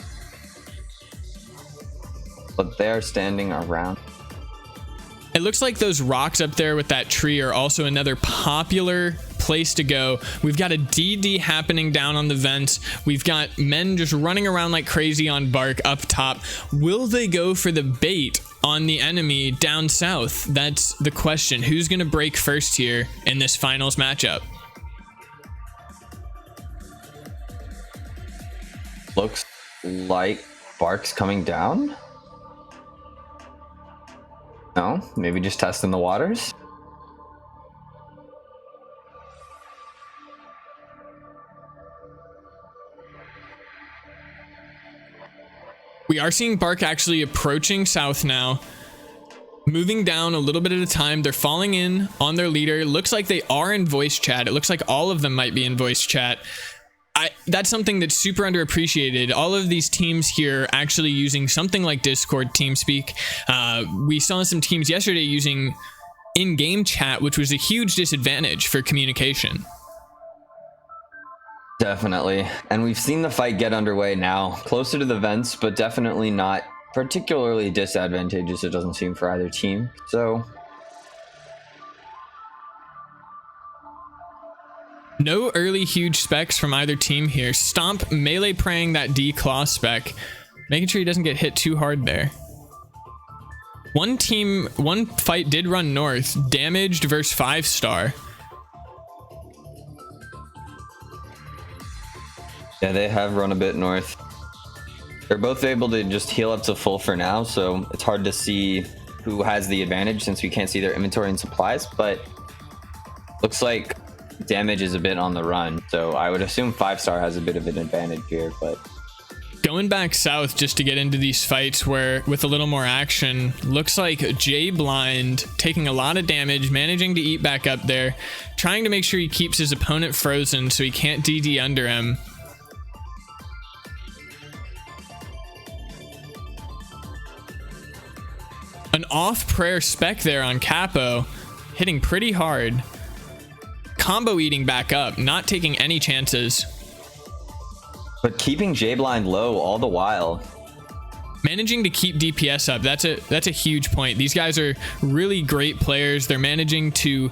But they're standing around. It looks like those rocks up there with that tree are also another popular place to go. We've got a DD happening down on the vents. We've got men just running around like crazy on Bark up top. Will they go for the bait on the enemy down south? That's the question. Who's going to break first here in this finals matchup? Looks like Bark's coming down. No, maybe just testing the waters. We are seeing Bark actually approaching south now, moving down a little bit at a time. They're falling in on their leader. Looks like they are in voice chat. It looks like all of them might be in voice chat. That's something that's super underappreciated. All of these teams here actually using something like Discord, TeamSpeak. We saw some teams yesterday using in-game chat, which was a huge disadvantage for communication. Definitely. And we've seen the fight get underway now, closer to the vents, but definitely not particularly disadvantageous, it doesn't seem, for either team. So No early huge specs from either team here. Stomp melee praying that D claw spec, making sure he doesn't get hit too hard there. One fight did run north, damaged versus 5-star. Yeah, they have run a bit north. They're both able to just heal up to full for now, so it's hard to see who has the advantage since we can't see their inventory and supplies, but looks like damage is a bit on the run, so I would assume 5-star has a bit of an advantage here. But going back south just to get into these fights where with a little more action, looks like J Blind taking a lot of damage, managing to eat back up there, trying to make sure he keeps his opponent frozen so he can't DD under him. An off prayer spec there on Capo, hitting pretty hard. Combo eating back up, not taking any chances. But keeping J Blind low all the while. Managing to keep DPS up, that's a huge point. These guys are really great players. They're managing to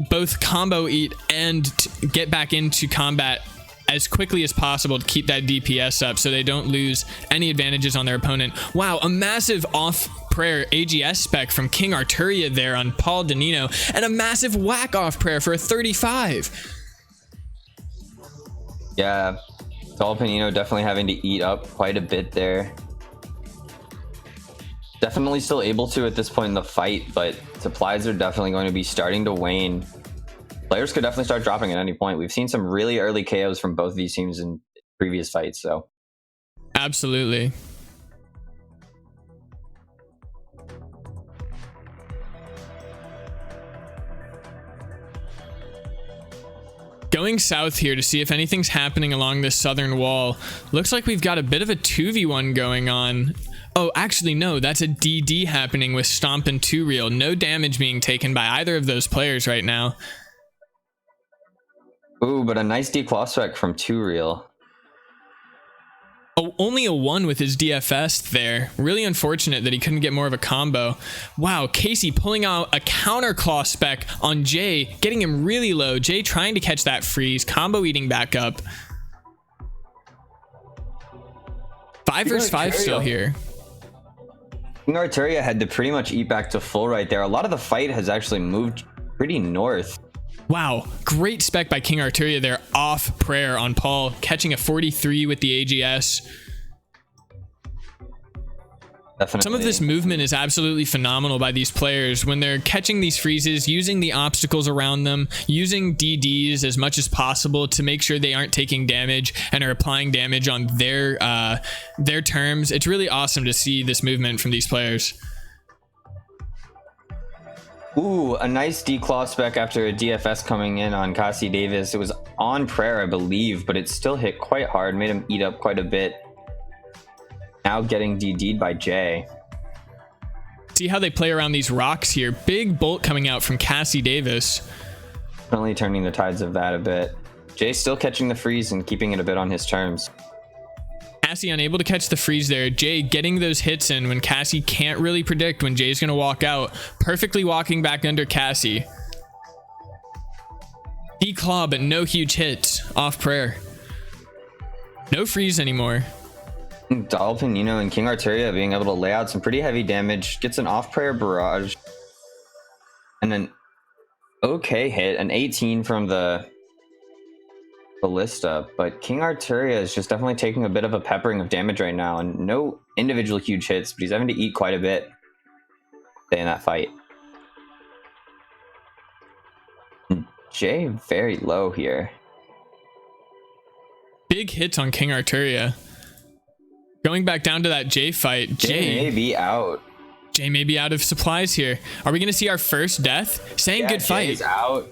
both combo eat and get back into combat as quickly as possible to keep that DPS up so they don't lose any advantages on their opponent. Wow, a massive off prayer AGS spec from King Arturia there on Paul Danino, and a massive whack off prayer for a 35. Yeah, Dalpanino definitely having to eat up quite a bit there. Definitely still able to at this point in the fight, but supplies are definitely going to be starting to wane. Players could definitely start dropping at any point. We've seen some really early KOs from both of these teams in previous fights, so. Absolutely. Going south here to see if anything's happening along this southern wall. Looks like we've got a bit of a 2v1 going on. Oh, actually, no, that's a DD happening with Stomp and 2Real. No damage being taken by either of those players right now. Ooh, but a nice declaw spec from 2Real. Oh, only a 1 with his DFS there. Really unfortunate that he couldn't get more of a combo. Wow, Casey pulling out a counter claw spec on Jay, getting him really low. Jay trying to catch that freeze, combo eating back up. 5 versus 5 still here. King Arturia had to pretty much eat back to full right there. A lot of the fight has actually moved pretty north. Wow, great spec by King Arturia there, off prayer on Paul, catching a 43 with the AGS. Definitely. Some of this movement is absolutely phenomenal by these players when they're catching these freezes, using the obstacles around them, using DDs as much as possible to make sure they aren't taking damage and are applying damage on their terms. It's really awesome to see this movement from these players. Ooh, a nice declaw spec after a DFS coming in on Cassie Davis. It was on prayer, I believe, but it still hit quite hard, made him eat up quite a bit. Now getting DD'd by Jay. See how they play around these rocks here. Big bolt coming out from Cassie Davis. Definitely turning the tides of that a bit. Jay still catching the freeze and keeping it a bit on his terms. Cassie unable to catch the freeze there. Jay getting those hits in when Cassie can't really predict when Jay's going to walk out. Perfectly walking back under Cassie. Declaw, but no huge hits. Off prayer. No freeze anymore. Dalpanino and King Arturia being able to lay out some pretty heavy damage. Gets an off prayer barrage. And an okay hit. An 18 from the Ballista, but King Arturia is just definitely taking a bit of a peppering of damage right now, and no individual huge hits, but he's having to eat quite a bit in that fight. Jay very low here. Big hits on King Arturia. Going back down to that Jay fight, Jay may be out. Jay may be out of supplies here. Are we going to see our first death? Saying good fight. Jay's out.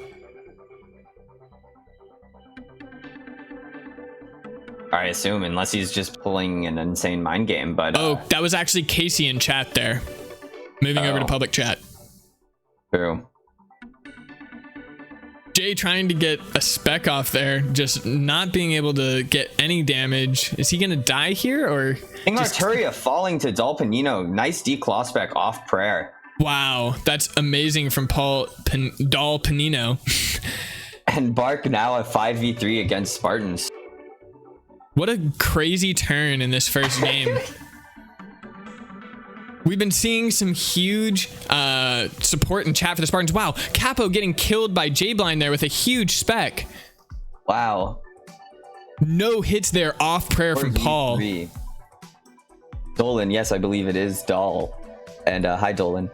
I assume, unless he's just pulling an insane mind game, but oh, that was actually Casey in chat there. Moving over to public chat. True. Jay trying to get a spec off there, just not being able to get any damage. Is he gonna die here, or King Arturia falling to Dalpanino? Nice declaw spec off prayer. Wow, that's amazing from Dalpanino. And Bark now a 5v3 against Spartans. What a crazy turn in this first game. We've been seeing some huge support in chat for the Spartans. Wow, Capo getting killed by J-Blind there with a huge spec. Wow. No hits there off prayer from Paul. Dolan, yes, I believe it is Doll. And hi, Dolan.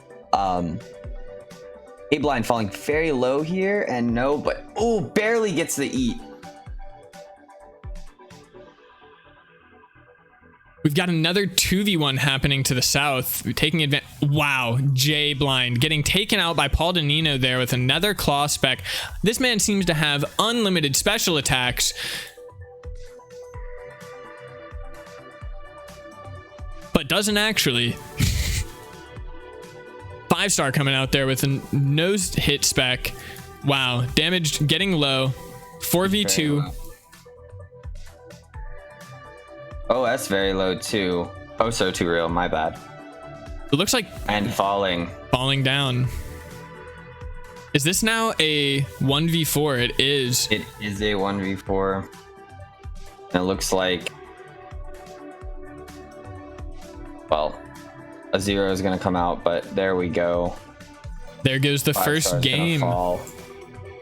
A-Blind falling very low here, and no, but oh, barely gets the eat. We've got another 2v1 happening to the south. We're taking advantage. Wow, J-Blind getting taken out by Paul Danino there with another claw spec. This man seems to have unlimited special attacks. But doesn't actually. 5-star coming out there with a nose hit spec. Wow, damage getting low. 4v2. Oh, that's very low too. Oh, so too real. My bad. It looks like And falling. falling down. Is this now a 1v4? It is. It is a 1v4. And it looks like, well, a 0 is going to come out, but there we go. There goes the first 5-star's gonna game. fall.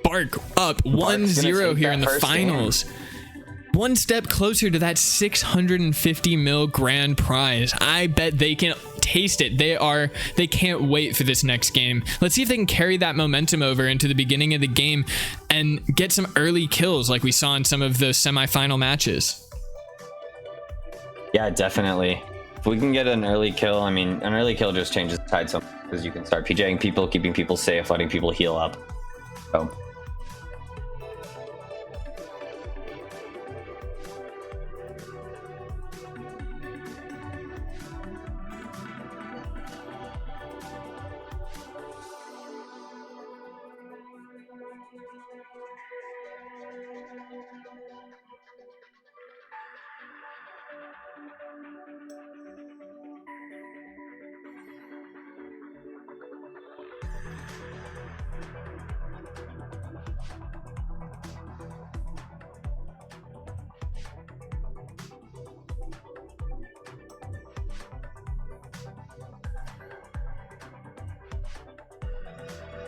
Bark up 1-0 here in the finals. One step closer to that 650 mil grand prize. I bet they can taste it. They can't wait for this next game. Let's see if they can carry that momentum over into the beginning of the game and get some early kills like we saw in some of the semifinal matches. Yeah, definitely. If we can get an early kill, I mean, an early kill just changes the tide so because you can start PJing people, keeping people safe, letting people heal up. So.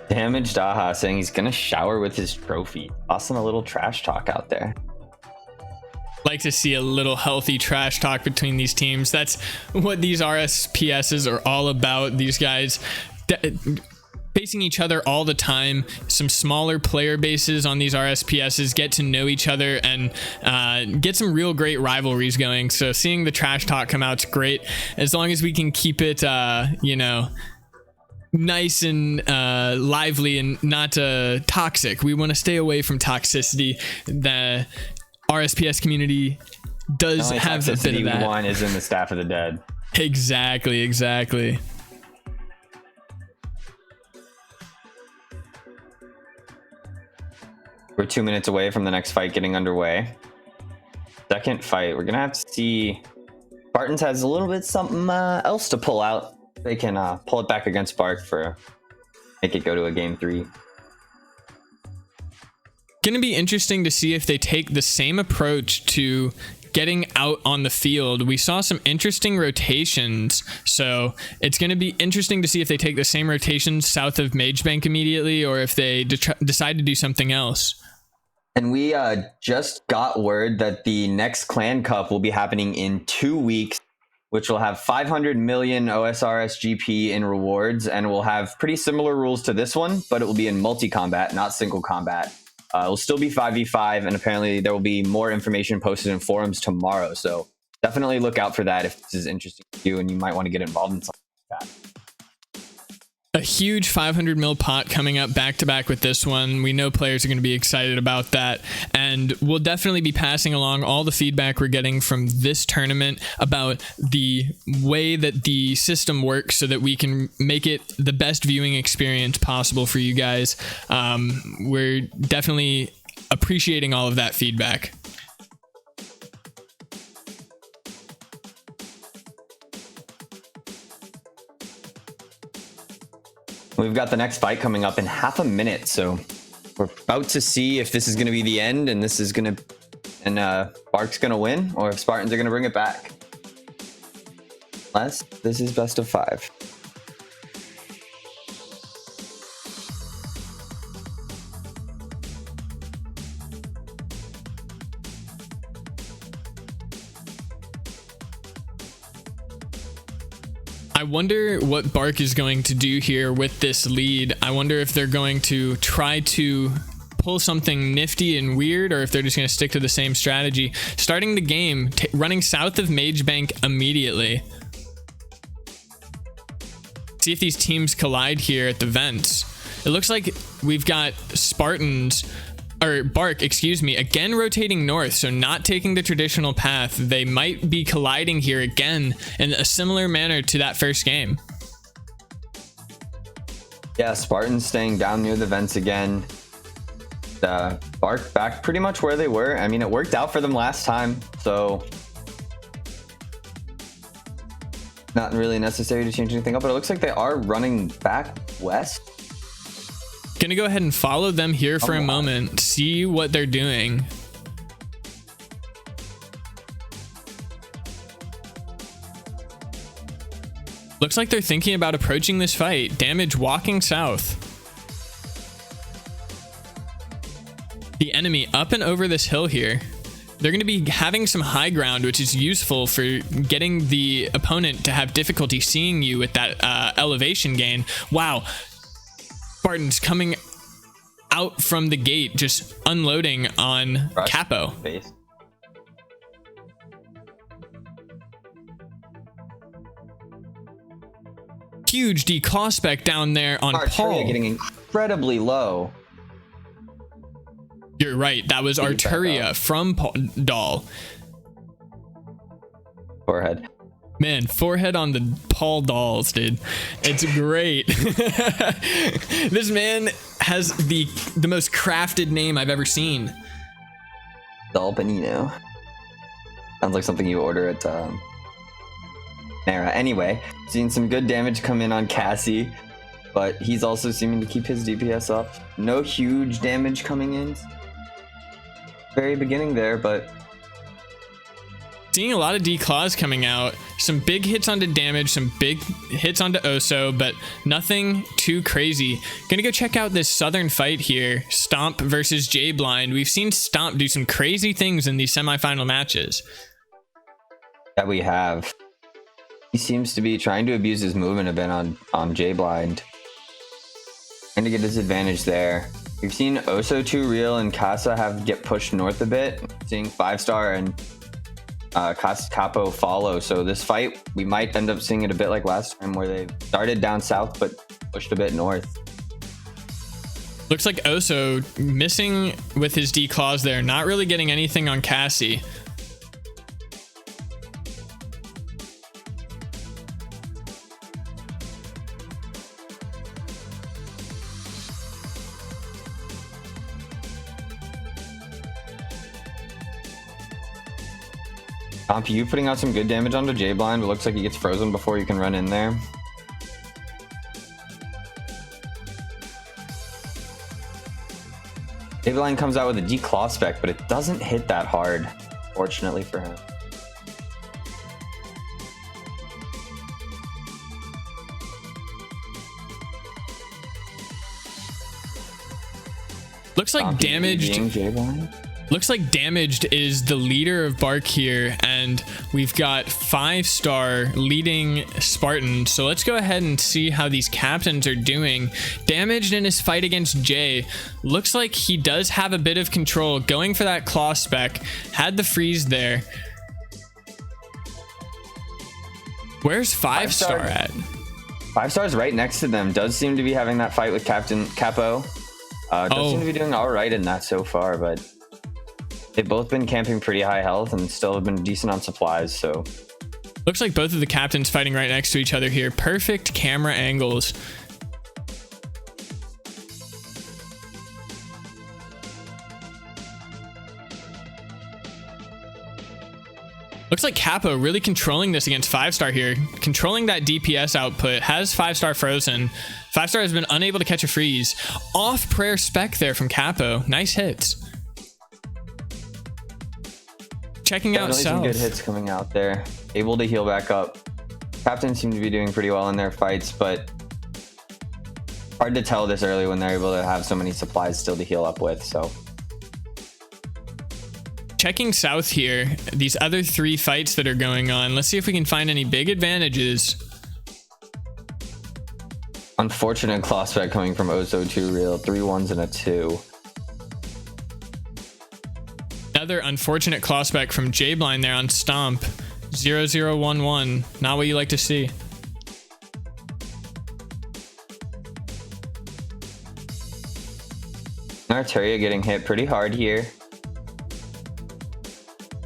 Damaged Aha saying he's gonna shower with his trophy. Awesome, a little trash talk out there. Like to see a little healthy trash talk between these teams. That's what these RSPSs are all about. These guys facing each other all the time. Some smaller player bases on these RSPSs get to know each other and get some real great rivalries going. So seeing the trash talk come out's great, as long as we can keep it nice and lively and not toxic. We want to stay away from toxicity. The RSPS community does have a bit of that. One is in the Staff of the Dead. Exactly. We're 2 minutes away from the next fight getting underway. Second fight, we're gonna have to see. Spartans has a little bit something else to pull out. They can pull it back against Bark for make it go to a game 3. Gonna be interesting to see if they take the same approach to getting out on the field. We saw some interesting rotations, so it's going to be interesting to see if they take the same rotations south of Magebank immediately or if they decide to do something else. And we just got word that the next Clan Cup will be happening in 2 weeks, which will have 500 million OSRS GP in rewards, and will have pretty similar rules to this one, but it will be in multi-combat, not single combat. It will still be 5v5, and apparently there will be more information posted in forums tomorrow. So definitely look out for that if this is interesting to you and you might want to get involved in something like that. A huge 500 mil pot coming up back to back with this one. We know players are going to be excited about that, and we'll definitely be passing along all the feedback we're getting from this tournament about the way that the system works so that we can make it the best viewing experience possible for you guys. We're definitely appreciating all of that feedback. We've got the next fight coming up in half a minute, so We're about to see if this is going to be the end and this is going to, and Bark's going to win, or if Spartans are going to bring it back. Unless this is best of 5. I wonder what Bark is going to do here with this lead. I wonder if they're going to try to pull something nifty and weird, or if they're just going to stick to the same strategy. Starting the game, running south of Mage Bank immediately. See if these teams collide here at the vents. It looks like we've got Spartans, or Bark, excuse me, again rotating north, so not taking the traditional path. They might be colliding here again in a similar manner to that first game. Yeah, Spartans staying down near the vents again. Bark back pretty much where they were. I mean, it worked out for them last time, so not really necessary to change anything up, but it looks like they are running back west. Gonna go ahead and follow them here for a moment, see what they're doing. Looks like they're thinking about approaching this fight. Damage walking south. The enemy up and over this hill here. They're going to be having some high ground, which is useful for getting the opponent to have difficulty seeing you with that elevation gain. Wow. Spartans coming out from the gate, just unloading on Rush. Capo. Base. Huge declaw spec down there on Paul. Getting incredibly low. You're right. That was Arturia from Paul Doll. Forehead. Man, forehead on the Paul Dolls, dude. It's great. This man has the most crafted name I've ever seen. Dal Benino. Sounds like something you order at Nara. Anyway, seeing some good damage come in on Cassie, but he's also seeming to keep his DPS up. No huge damage coming in. Very beginning there, but seeing a lot of declaws coming out. Some big hits onto damage, some big hits onto Oso, but nothing too crazy. Gonna go check out this southern fight here. Stomp versus J Blind. We've seen Stomp do some crazy things in these semifinal matches. that we have. He seems to be trying to abuse his movement a bit on J Blind. Trying to get his advantage there. We've seen Oso 2 Real and Casa get pushed north a bit. Seeing 5-star and Capo follow. So this fight, we might end up seeing it a bit like last time where they started down south but pushed a bit north. Looks like Oso missing with his declaws there. Not really getting anything on Cassie. You putting out some good damage onto J Blind. It looks like he gets frozen before you can run in there. J Blind comes out with a declaw spec, but it doesn't hit that hard, fortunately for him. Looks like damaged. Looks like Damaged is the leader of Bark here, and we've got 5-star leading Spartan. So let's go ahead and see how these captains are doing. Damaged in his fight against Jay. Looks like he does have a bit of control, going for that claw spec. Had the freeze there. Where's 5-star at? 5-star's right next to them. Does seem to be having that fight with Captain Capo. Does seem to be doing all right in that so far, but they've both been camping pretty high health and still have been decent on supplies, so. Looks like both of the captains fighting right next to each other here. Perfect camera angles. Looks like Capo really controlling this against 5-star here. Controlling that DPS output. Has 5-star frozen. 5-star has been unable to catch a freeze. Off prayer spec there from Capo. Nice hits. Checking out Definitely some South. good hits coming out there. Able to heal back up. Captains seem to be doing pretty well in their fights, but hard to tell this early when they're able to have so many supplies still to heal up with, so. Checking South here, these other 3 fights that are going on. Let's see if we can find any big advantages. Unfortunate claw spec coming from Oso 2 Real. 3 1s and a 2. Another unfortunate claw spec from J-Blind there on Stomp. 0011. Not what you like to see. Arteria getting hit pretty hard here.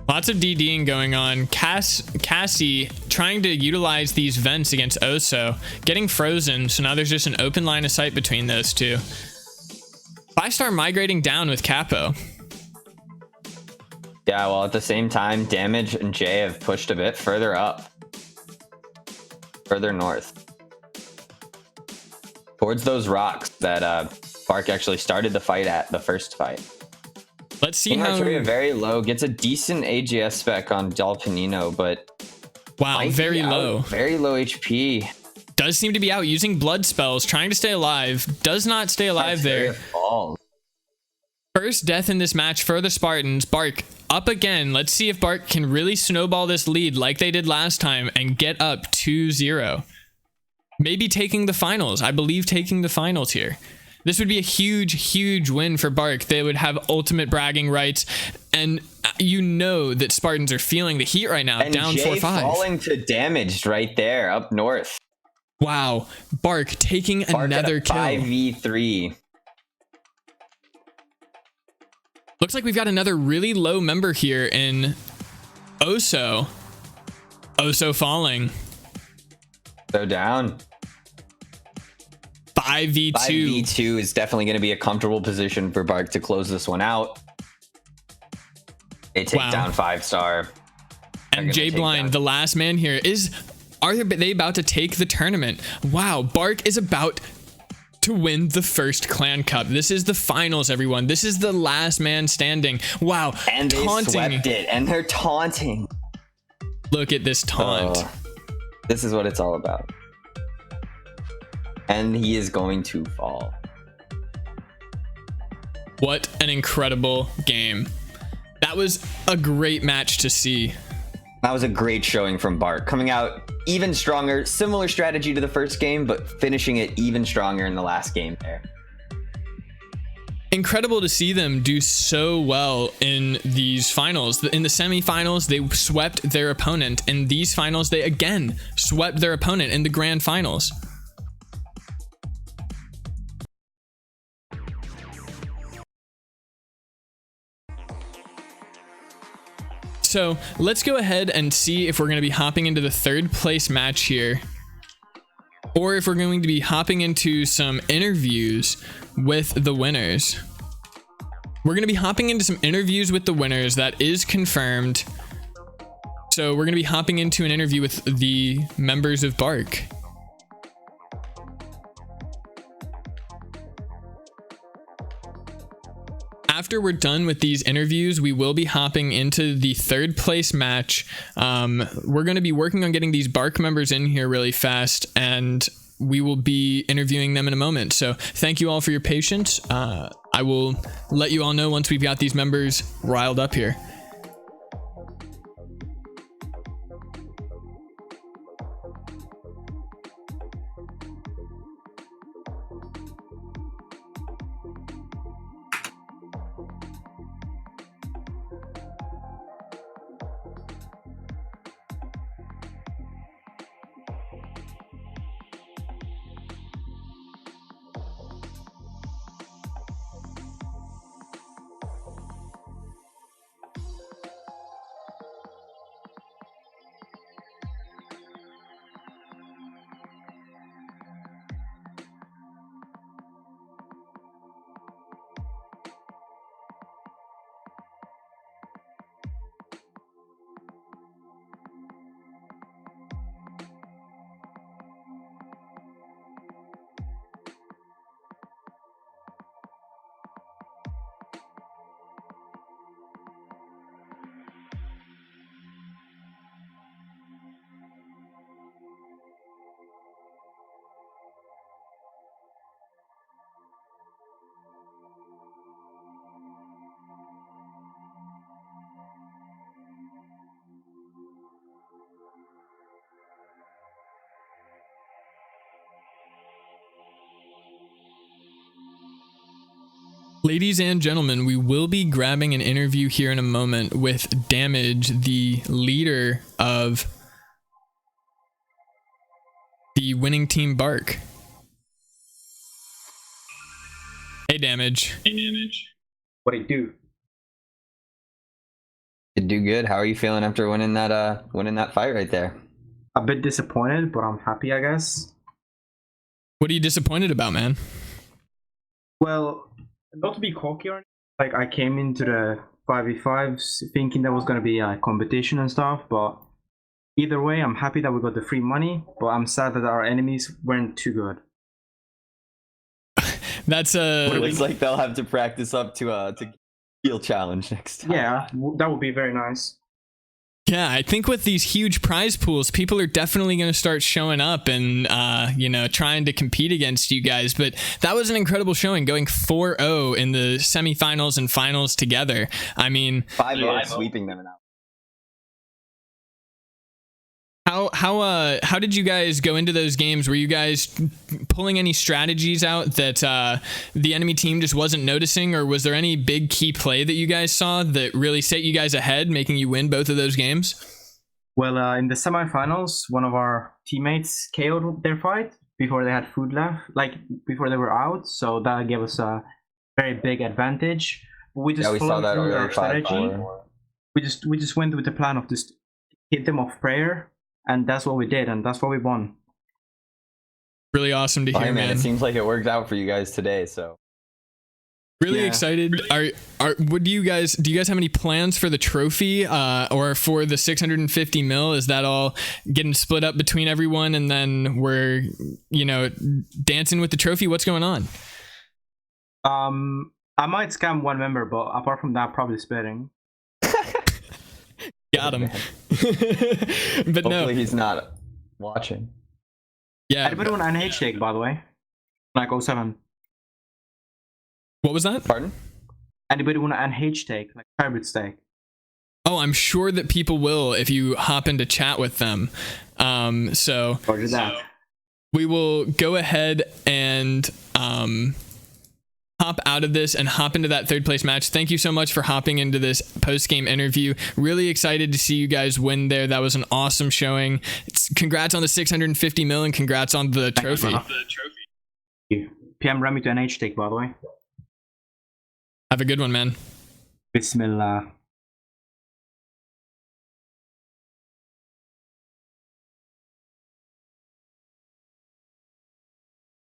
Lots of DDing going on. Cassie trying to utilize these vents against Oso, getting frozen, so now there's just an open line of sight between those two. 5-star migrating down with Capo. Yeah, well, at the same time, Damage and Jay have pushed a bit further up. Further north. Towards those rocks that Bark actually started the fight at, the first fight. Let's see how... Arteria very low, gets a decent AGS spec on Dalpanino, but... Wow, very low. Very low HP. Does seem to be out using blood spells, trying to stay alive. Does not stay alive there. Falls. First death in this match for the Spartans. Bark up again. Let's see if Bark can really snowball this lead like they did last time and get up 2-0. Maybe taking the finals. I believe taking the finals here. This would be a huge win for Bark. They would have ultimate bragging rights, and you know that Spartans are feeling the heat right now. And down Jay 4-5. falling to Damaged right there up north. Wow, Bark taking another kill. 5v3. Looks like we've got another really low member here in Oso. Oso falling. So down. 5v2. 5v2 is definitely going to be a comfortable position for Bark to close this one out. They take down 5-star. And J-Blind, the last man here, are they about to take the tournament? Wow, Bark is about to win the first clan cup. This is the finals, everyone. This is the last man standing. Wow, and they swept it, and they're taunting. Look at this taunt. This is what it's all about. And he is going to fall. What an incredible game. That was a great match to see. That was a great showing from Bark. Coming out even stronger, similar strategy to the first game, but finishing it even stronger in the last game there. Incredible to see them do so well in these finals. In the semifinals, they swept their opponent. In these finals, they again swept their opponent in the grand finals. So let's go ahead and see if we're going to be hopping into the 3rd place match here, or if we're going to be hopping into some interviews with the winners. We're going to be hopping into some interviews with the winners. That is confirmed. So we're going to be hopping into an interview with the members of Bark. After we're done with these interviews, we will be hopping into the 3rd place match. We're going to be working on getting these Bark members in here really fast, and we will be interviewing them in a moment. So thank you all for your patience. I will let you all know once we've got these members riled up here. Ladies and gentlemen, we will be grabbing an interview here in a moment with Damage, the leader of the winning team Bark. Hey, Damage. What do you do? You do good. How are you feeling after winning that fight right there? A bit disappointed, but I'm happy, I guess. What are you disappointed about, man? Well, not to be cocky or anything, like I came into the 5v5s thinking there was gonna be a competition and stuff, but either way, I'm happy that we got the free money, but I'm sad that our enemies weren't too good. That's It looks like they'll have to practice up to Heal Challenge next time. Yeah, that would be very nice. Yeah, I think with these huge prize pools, people are definitely going to start showing up and, trying to compete against you guys. But that was an incredible showing, going 4-0 in the semifinals and finals together. I mean, 5-0 sweeping them out. How did you guys go into those games? Were you guys pulling any strategies out that the enemy team just wasn't noticing, or was there any big key play that you guys saw that really set you guys ahead, making you win both of those games? Well, in the semifinals, one of our teammates KO'd their fight before they had food left, like before they were out, so that gave us a very big advantage. We just we saw that followed earlier our strategy. We just went with the plan of just hit them off prayer. And that's what we did, and that's what we won. Really awesome to hear, Hey, man. It seems like it worked out for you guys today, so. Really excited. Do you guys have any plans for the trophy or for the 650 mil? Is that all getting split up between everyone, and then we're dancing with the trophy? What's going on? I might scam one member, but apart from that, probably splitting. Got him. But hopefully he's not watching. Yeah. Anybody want an NH take, by the way? Like 07. What was that? Pardon? Anybody want an NH take, like hybrid stake? Oh, I'm sure that people will if you hop into chat with them. So Roger that. We will go ahead and hop out of this and hop into that third place match. Thank you so much for hopping into this post-game interview. Really excited to see you guys win there. That was an awesome showing. Congrats on the 650 mil and congrats on the trophy. PM Remy to NH take, by the way. Have a good one, man. Bismillah.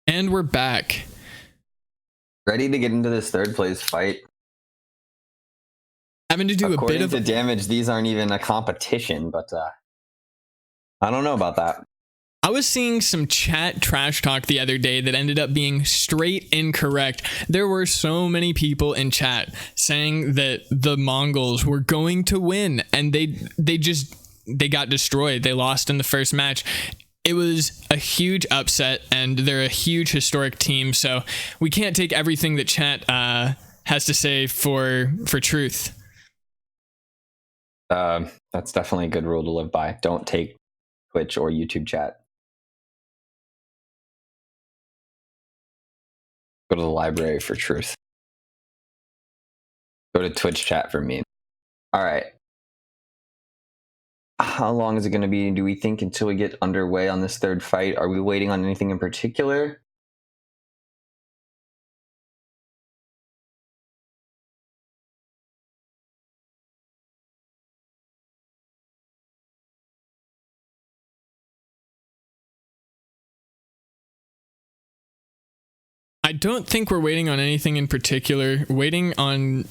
And we're back. Ready to get into this third place fight. Having to do According a bit of to Damage, these aren't even a competition, but I don't know about that. I was seeing some chat trash talk the other day that ended up being straight incorrect. There were so many people in chat saying that the Mongols were going to win, and they got destroyed. They lost in the first match. It was a huge upset, and they're a huge historic team, so we can't take everything that chat has to say for truth. That's definitely a good rule to live by. Don't take Twitch or YouTube chat. Go to the library for truth. Go to Twitch chat for me. All right. How long is it going to be, do we think, until we get underway on this third fight? Are we waiting on anything in particular? I don't think we're waiting on anything in particular. Waiting on,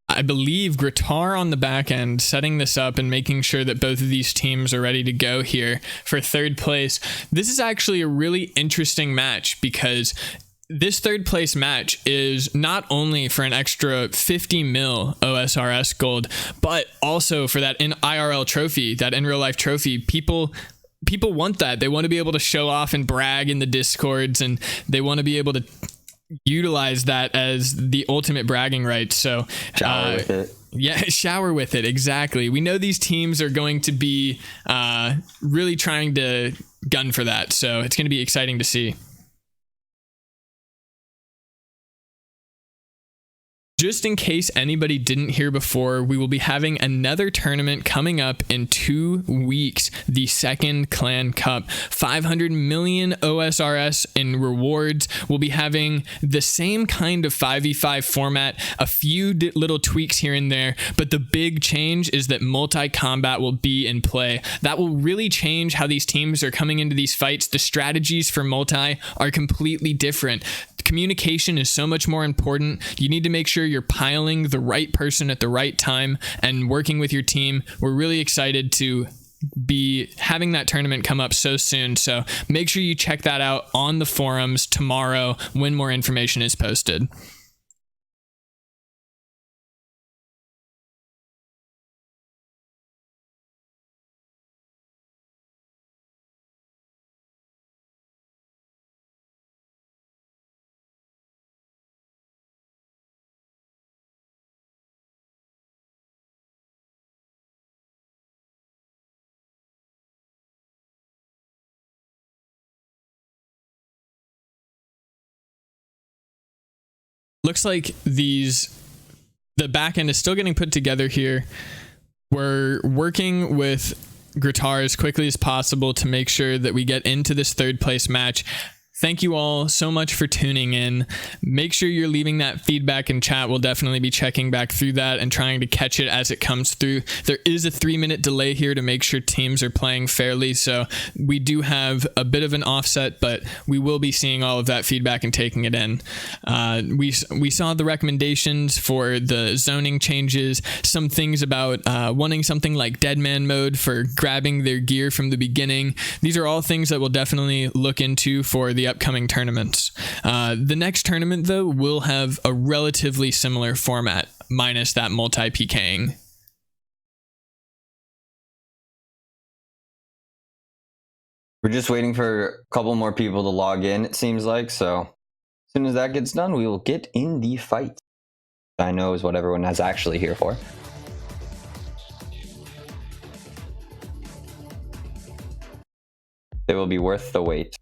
I believe, Gritar on the back end, setting this up and making sure that both of these teams are ready to go here for third place. This is actually a really interesting match because this third place match is not only for an extra 50 mil OSRS gold, but also for that in IRL trophy, that in real life trophy. People want that. They want to be able to show off and brag in the discords, and they want to be able to utilize that as the ultimate bragging rights. So shower with it. Yeah, shower with it. Exactly. We know these teams are going to be really trying to gun for that. So it's going to be exciting to see. Just in case anybody didn't hear before, we will be having another tournament coming up in 2 weeks, the second Clan Cup. 500 million OSRS in rewards. We'll be having the same kind of 5v5 format, a few little tweaks here and there, but the big change is that multi-combat will be in play. That will really change how these teams are coming into these fights. The strategies for multi are completely different. Communication is so much more important. You need to make sure you're piling the right person at the right time and working with your team. We're really excited to be having that tournament come up so soon. So make sure you check that out on the forums tomorrow when more information is posted. Looks like the back end is still getting put together here. We're working with Gratar as quickly as possible to make sure that we get into this third place match. Thank you all so much for tuning in. Make sure you're leaving that feedback in chat. We'll definitely be checking back through that and trying to catch it as it comes through. There is a 3-minute delay here to make sure teams are playing fairly, so we do have a bit of an offset, but we will be seeing all of that feedback and taking it in. We saw the recommendations for the zoning changes, some things about wanting something like Deadman mode for grabbing their gear from the beginning. These are all things that we'll definitely look into for the upcoming tournaments. The next tournament, though, will have a relatively similar format, minus that multi-PKing. We're just waiting for a couple more people to log in, it seems like. So as soon as that gets done, we will get in the fight. I know is what everyone is actually here for. It will be worth the wait.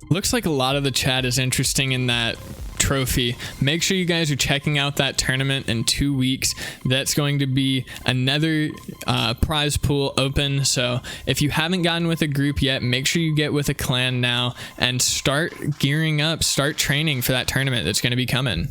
Looks like a lot of the chat is interesting in that trophy. Make sure you guys are checking out that tournament in 2 weeks. That's going to be another prize pool open. So if you haven't gotten with a group yet, make sure you get with a clan now and start gearing up, start training for that tournament that's going to be coming.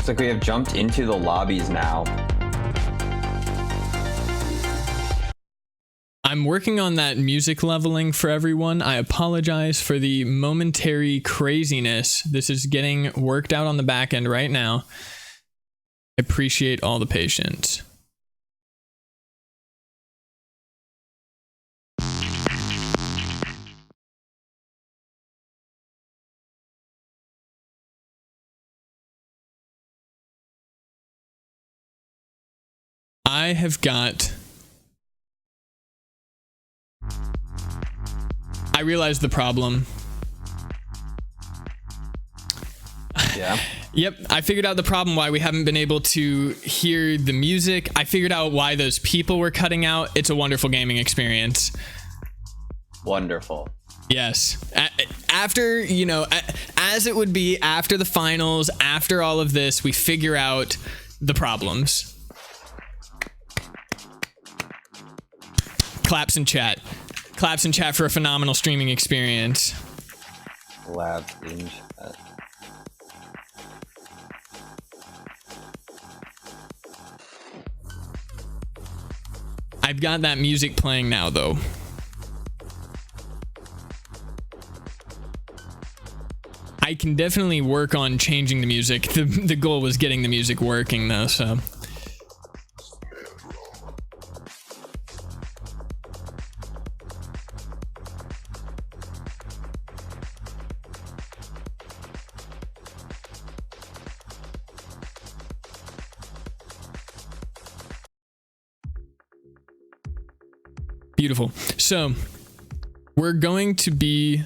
Looks like we have jumped into the lobbies now. I'm working on that music leveling for everyone. I apologize for the momentary craziness. This is getting worked out on the back end right now. I appreciate all the patience. I have got... I realized the problem. Yeah. Yep, I figured out the problem why we haven't been able to hear the music. I figured out why those people were cutting out. It's a wonderful gaming experience. Wonderful. Yes. After, you know, as it would be after the finals, after all of this, we figure out the problems. Claps in chat. Claps in chat for a phenomenal streaming experience. Lab in chat. I've got that music playing now, though. I can definitely work on changing the music. The goal was getting the music working, though, so... Beautiful. So we're going to be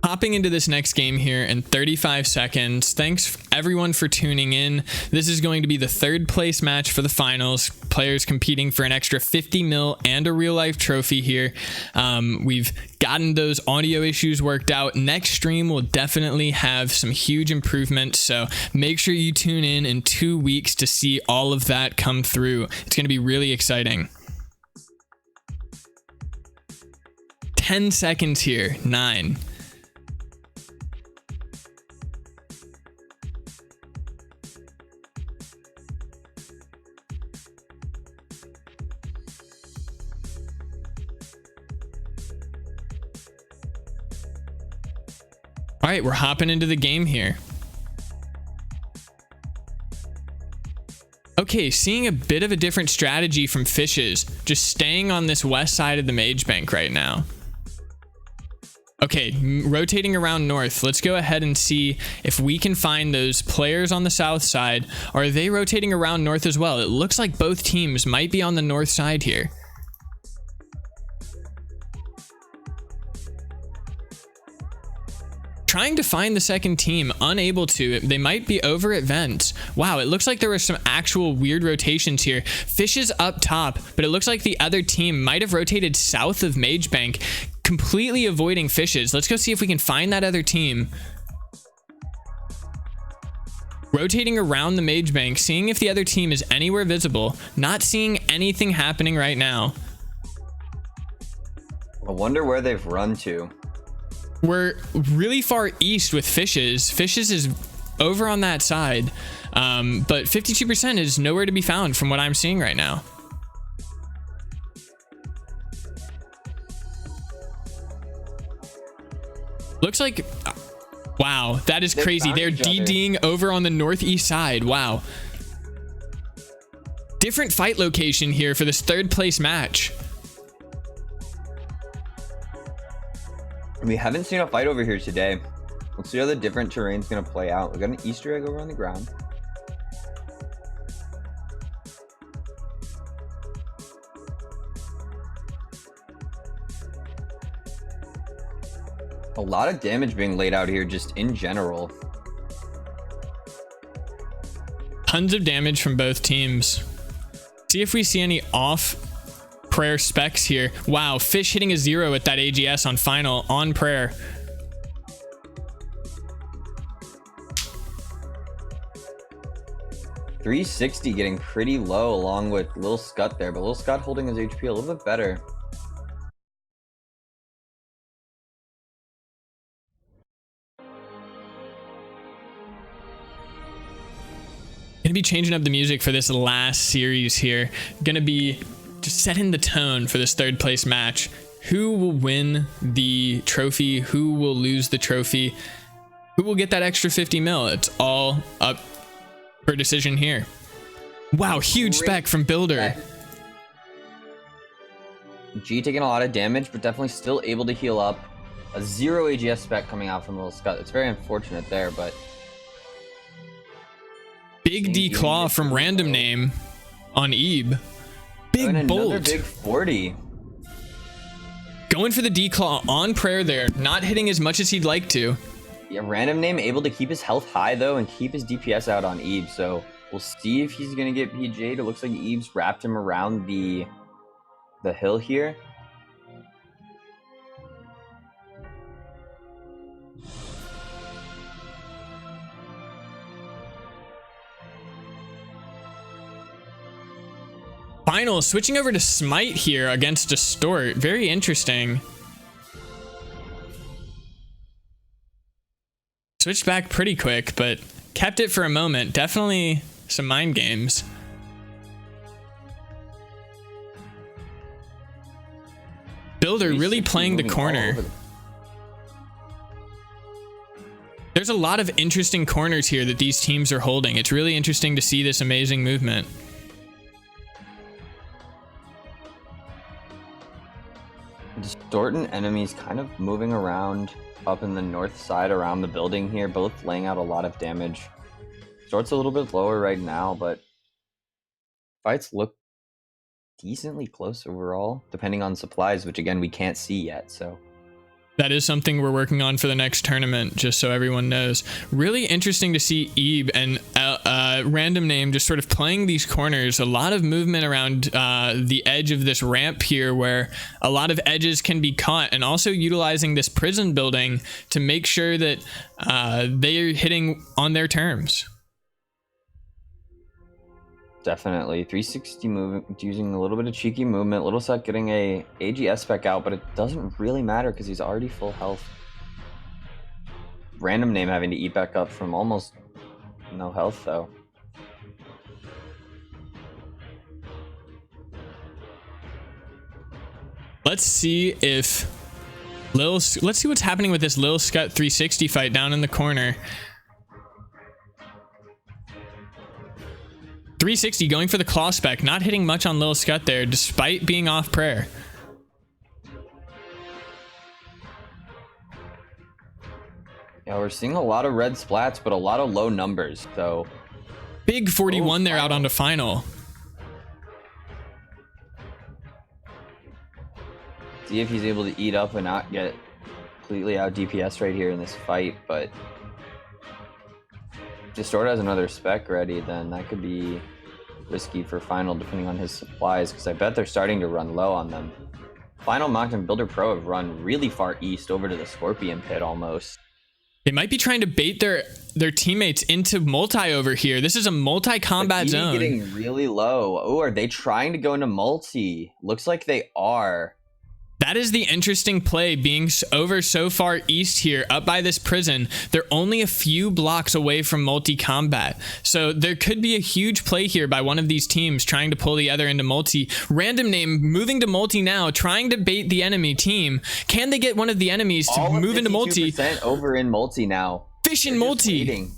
hopping into this next game here in 35 seconds. Thanks everyone for tuning in. This is going to be the third place match for the finals. Players competing for an extra 50 mil and a real life trophy here. We've gotten those audio issues worked out. Next stream will definitely have some huge improvements. So make sure you tune in 2 weeks to see all of that come through. It's going to be really exciting. 10 seconds here. 9. All right, we're hopping into the game here. Okay, seeing a bit of a different strategy from Fishes, just staying on this west side of the mage bank right now. Okay, rotating around north. Let's go ahead and see if we can find those players on the south side. Are they rotating around north as well? It looks like both teams might be on the north side here. Trying to find the second team, unable to. They might be over at vents. Wow, it looks like there were some actual weird rotations here. Fish is up top, but it looks like the other team might have rotated south of Mage Bank, completely avoiding Fishes. Let's go see if we can find that other team. Rotating around the Mage Bank, seeing if the other team is anywhere visible. Not seeing anything happening right now. I wonder where they've run to. We're really far east with Fishes. Fishes is over on that side, but 52% is nowhere to be found from what I'm seeing right now. Looks like, wow, that is crazy. They're DDing over on the northeast side. Wow. Different fight location here for this third place match. We haven't seen a fight over here today. Let's see how the different terrain's gonna play out. We got an Easter egg over on the ground. A lot of damage being laid out here just in general. Tons of damage from both teams. See if we see any off prayer specs here. Wow, Fish hitting a 0 at that AGS on final on prayer. .360 getting pretty low along with Lil Scut there, but Lil Scut holding his HP a little bit better. be changing up the music for this last series here. Going to be just setting the tone for this third place match. Who will win the trophy? Who will lose the trophy? Who will get that extra 50 mil? It's all up for decision here. Wow, huge spec from Builder. G taking a lot of damage, but definitely still able to heal up. A 0 AGS spec coming out from Little Scott. It's very unfortunate there, but... Big D Claw from Random Name on Ebe. Big bolt. Another big 40. Going for the D Claw on Prayer there. Not hitting as much as he'd like to. Yeah, Random Name able to keep his health high, though, and keep his DPS out on Ebe. So we'll see if he's going to get PJ'd. It looks like Ebe's wrapped him around the hill here. Final, switching over to Smite here against Distort. Very interesting. Switched back pretty quick, but kept it for a moment. Definitely some mind games. Builder really playing the corner. There's a lot of interesting corners here that these teams are holding. It's really interesting to see this amazing movement. Distorting enemies kind of moving around up in the north side around the building here, both laying out a lot of damage. Distort's a little bit lower right now, but fights look decently close overall, depending on supplies, which again we can't see yet. So that is something we're working on for the next tournament, just so everyone knows. Really interesting to see Ebe and Random Name just sort of playing these corners. A lot of movement around the edge of this ramp here where a lot of edges can be caught, and also utilizing this prison building to make sure that they're hitting on their terms. Definitely 360 movement, using a little bit of cheeky movement. Little Set getting a AGS spec out, but it doesn't really matter because he's already full health. Random Name having to eat back up from almost no health though. Let's see what's happening with this Lil Scut 360 fight down in the corner. 360 going for the claw spec, not hitting much on Lil Scut there, despite being off prayer. Yeah, we're seeing a lot of red splats, but a lot of low numbers, so... Big 41 there out onto final. See if he's able to eat up and not get completely out DPS right here in this fight, but... If Distort has another spec ready, then that could be risky for Final depending on his supplies, because I bet they're starting to run low on them. Final, Mocked, and Builder Pro have run really far east over to the Scorpion Pit almost. They might be trying to bait their teammates into multi over here. This is a multi-combat zone. Getting really low. Oh, are they trying to go into multi? Looks like they are. That is the interesting play, being over so far east here, up by this prison. They're only a few blocks away from multi-combat. So there could be a huge play here by one of these teams trying to pull the other into multi. Random Name moving to multi now, trying to bait the enemy team. Can they get one of the enemies to move into multi? Over in multi now. Fish in multi.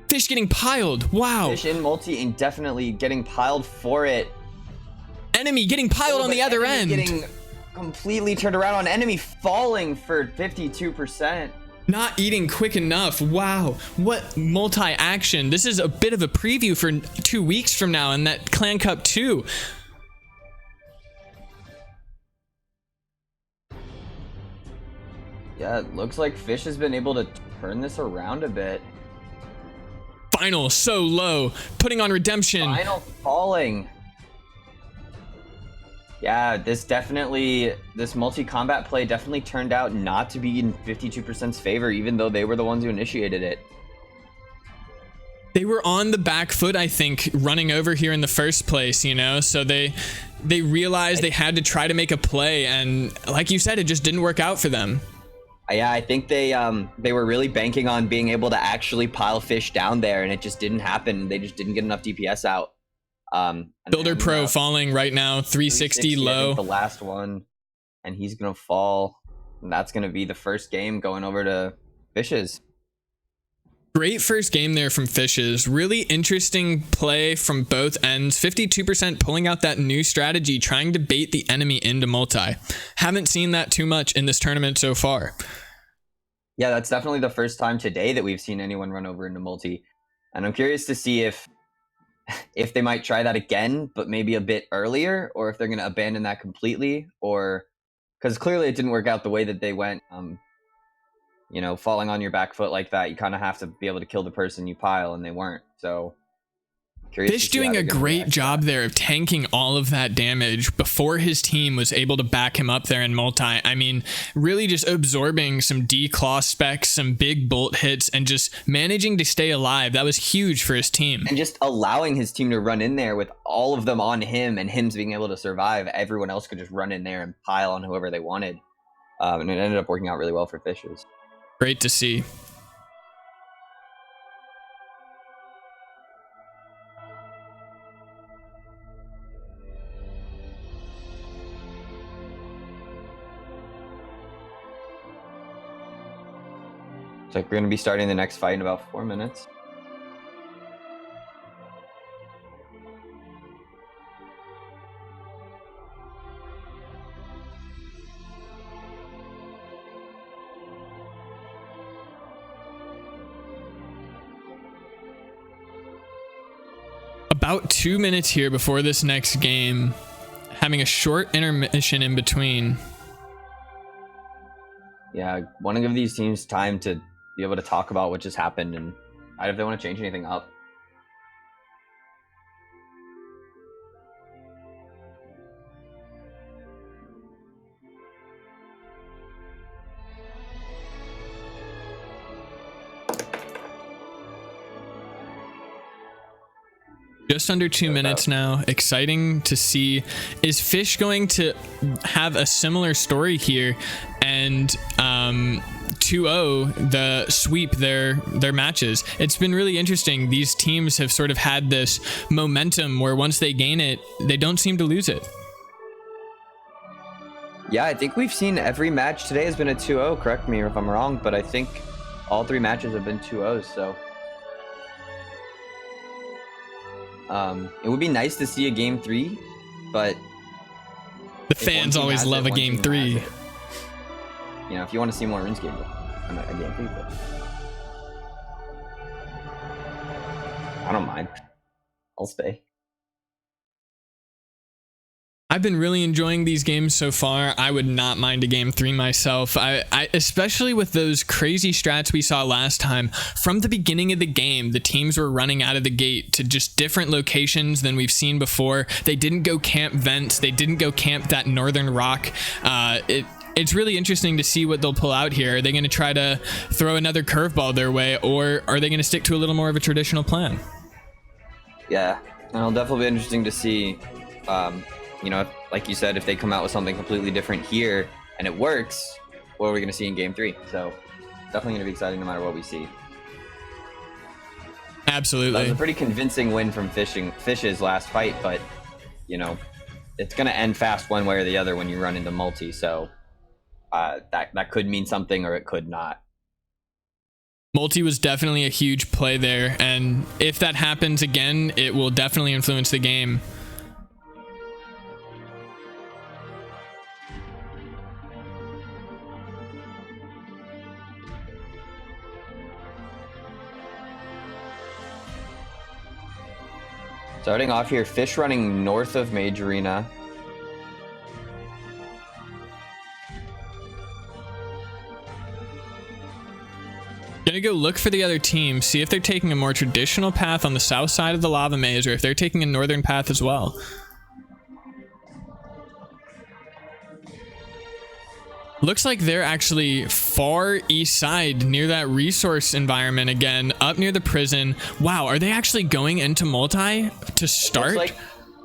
Fish getting piled. Wow. Fish in multi and definitely getting piled for it. Enemy getting piled on the other end. Getting completely turned around on enemy, falling for 52%. Not eating quick enough. Wow, what multi-action. This is a bit of a preview for 2 weeks from now in that Clan Cup 2. Yeah, it looks like Fish has been able to turn this around a bit. Final so low, putting on redemption. Final falling. Yeah, this multi-combat play definitely turned out not to be in 52%'s favor, even though they were the ones who initiated it. They were on the back foot, I think, running over here in the first place, you know? So they realized they had to try to make a play, and like you said, it just didn't work out for them. Yeah, I think they were really banking on being able to actually pile fish down there, and it just didn't happen. They just didn't get enough DPS out. Builder Pro falling right now, 360 low. I think the last one, and he's gonna fall. And that's gonna be the first game going over to Fishes. Great first game there from Fishes. Really interesting play from both ends. 52% pulling out that new strategy, trying to bait the enemy into multi. Haven't seen that too much in this tournament so far. Yeah, that's definitely the first time today that we've seen anyone run over into multi. And I'm curious to see if they might try that again, but maybe a bit earlier, or if they're going to abandon that completely, or because clearly it didn't work out the way that they went. You know, falling on your back foot like that, you kind of have to be able to kill the person you pile, and they weren't. So Fish doing a great job there of tanking all of that damage before his team was able to back him up there in multi. I mean, really just absorbing some declaw specs, some big bolt hits, and just managing to stay alive. That was huge for his team. And just allowing his team to run in there with all of them on him, and him being able to survive. Everyone else could just run in there and pile on whoever they wanted. And it ended up working out really well for Fishes. Great to see. So we're going to be starting the next fight in about 4 minutes. About 2 minutes here before this next game, having a short intermission in between. Yeah, want to give these teams time to be able to talk about what just happened and if they want to change anything up. Just under 2 minutes now. Exciting to see. Is Fish going to have a similar story here and 2-0 the sweep their matches? It's been really interesting. These teams have sort of had this momentum where once they gain it, they don't seem to lose it. Yeah, I think we've seen every match today has been a 2-0. Correct me if I'm wrong, but I think all 3 matches have been 2-0s, so it would be nice to see a game 3, but the fans always love a game 3. You know, if you want to see more RuneScape, I'm a game 3, but I don't mind. I'll stay. I've been really enjoying these games so far. I would not mind a game 3 myself. I especially with those crazy strats we saw last time. From the beginning of the game, the teams were running out of the gate to just different locations than we've seen before. They didn't go camp vents. They didn't go camp that northern rock. It's really interesting to see what they'll pull out here. Are they going to try to throw another curveball their way, or are they going to stick to a little more of a traditional plan? Yeah, and it'll definitely be interesting to see. You know, like you said, if they come out with something completely different here and it works, what are we going to see in game 3? So definitely going to be exciting no matter what we see. Absolutely. That was a pretty convincing win from Fish's last fight, but you know, it's going to end fast one way or the other when you run into multi. So that could mean something or it could not. Multi was definitely a huge play there, and if that happens again, it will definitely influence the game. Starting off here, Fish running north of Mage Arena. Gonna go look for the other team, see if they're taking a more traditional path on the south side of the lava maze, or if they're taking a northern path as well. Looks like they're actually far east side near that resource environment again, up near the prison. Wow, are they actually going into multi to start? It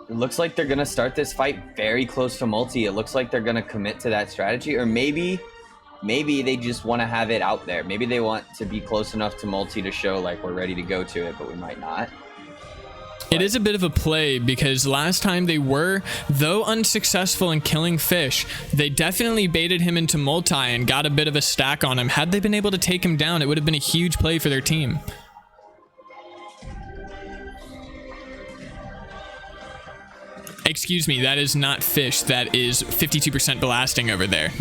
looks like they're gonna start this fight very close to multi. It looks like they're gonna commit to that strategy, or maybe maybe they just want to have it out there. Maybe they want to be close enough to multi to show like we're ready to go to it, but we might not. It is a bit of a play because last time they were, though unsuccessful in killing Fish, they definitely baited him into multi and got a bit of a stack on him. Had they been able to take him down, it would have been a huge play for their team. Excuse me, that is not Fish. That is 52% blasting over there.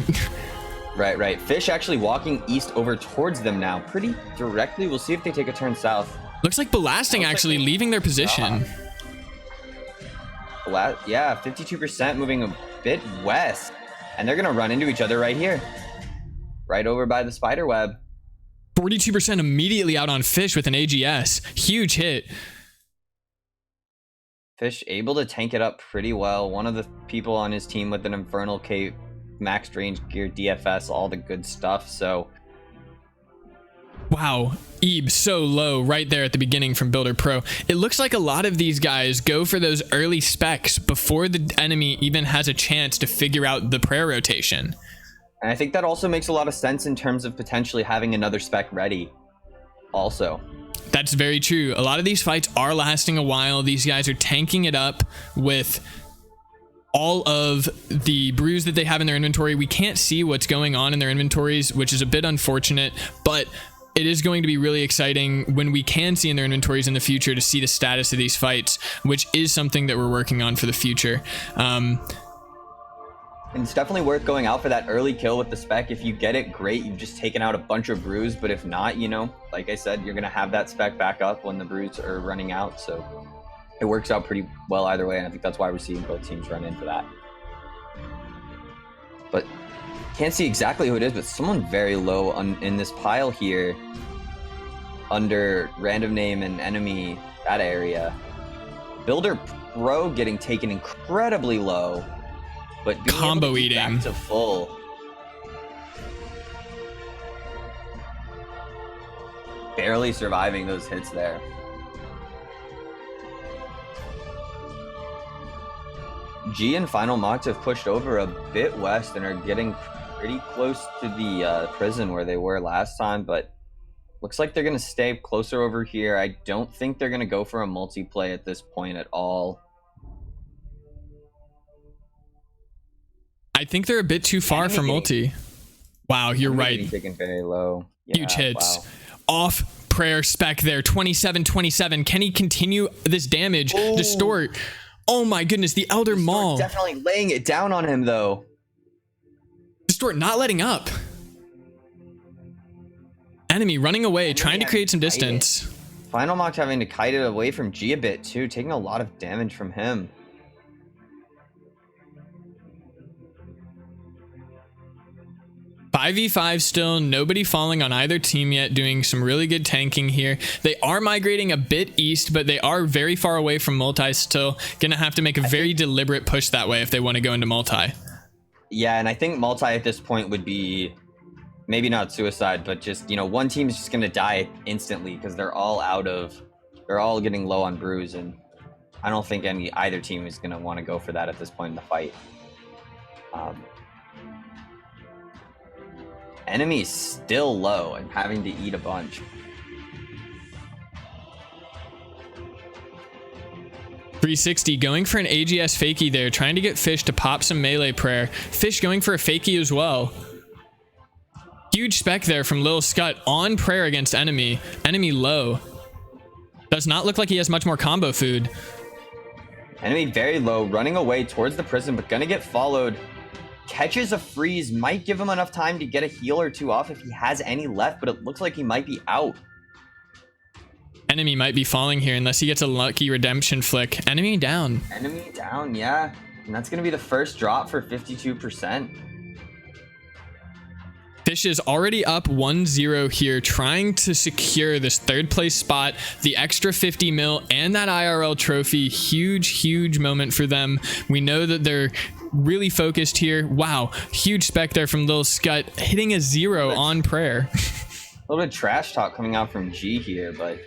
Right. Fish actually walking east over towards them now pretty directly. We'll see if they take a turn south. Looks like Belasting actually leaving their position. Yeah, 52% moving a bit west. And they're going to run into each other right here. Right over by the spider web. 42% immediately out on Fish with an AGS. Huge hit. Fish able to tank it up pretty well. One of the people on his team with an Infernal Cape, max range gear, DFS, all the good stuff. So wow, Ebe so low right there at the beginning from Builder Pro. It looks like a lot of these guys go for those early specs before the enemy even has a chance to figure out the prayer rotation. And I think that also makes a lot of sense in terms of potentially having another spec ready also. That's very true. A lot of these fights are lasting a while. These guys are tanking it up with all of the brews that they have in their inventory. We can't see what's going on in their inventories, which is a bit unfortunate, but it is going to be really exciting when we can see in their inventories in the future to see the status of these fights, which is something that we're working on for the future. And it's definitely worth going out for that early kill with the spec. If you get it, great. You've just taken out a bunch of brews. But if not, you know, like I said, you're going to have that spec back up when the brews are running out. So it works out pretty well either way. And I think that's why we're seeing both teams run into that. But can't see exactly who it is, but someone very low in this pile here under random name and enemy, that area. Builder Pro getting taken incredibly low. But being combo able to eating back to full. Barely surviving those hits there. G and Final Mox have pushed over a bit west and are getting pretty close to the prison where they were last time, but looks like they're going to stay closer over here. I don't think they're going to go for a multiplay at this point at all. I think they're a bit too far for multi. Wow, you're right. Taken very low. Yeah, huge hits. wow. Off prayer spec there. 27-27. Can he continue this damage? Oh. Distort. Oh my goodness, the Elder Maul. Definitely laying it down on him though. Distort not letting up. Enemy running away, trying to create some distance. Final Mox having to kite it away from G a bit too, taking a lot of damage from him. 5v5 still, nobody falling on either team yet, doing some really good tanking here. They are migrating a bit east, but they are very far away from multi still. Gonna have to make a very deliberate push that way if they want to go into multi. Yeah, and I think multi at this point would be maybe not suicide, but just, you know, one team is just gonna die instantly because they're all getting low on brews, and I don't think either team is gonna want to go for that at this point in the fight. Enemy's still low and having to eat a bunch. .360 going for an AGS fakie there, trying to get Fish to pop some melee prayer. Fish going for a fakie as well. Huge spec there from Lil Scut on prayer against enemy. Enemy low. Does not look like he has much more combo food. Enemy very low, running away towards the prison, but gonna get followed. Catches a freeze, might give him enough time to get a heal or two off if he has any left, but it looks like he might be out. Enemy might be falling here unless he gets a lucky redemption flick. Enemy down. Enemy down, yeah. And that's going to be the first drop for 52%. Fish is already up 1-0 here, trying to secure this third place spot, the extra 50 mil, and that IRL trophy. Huge moment for them. We know that they're really focused here. Wow, huge spec there from Lil Scut, hitting a 0 on prayer. A little bit of trash talk coming out from G here, but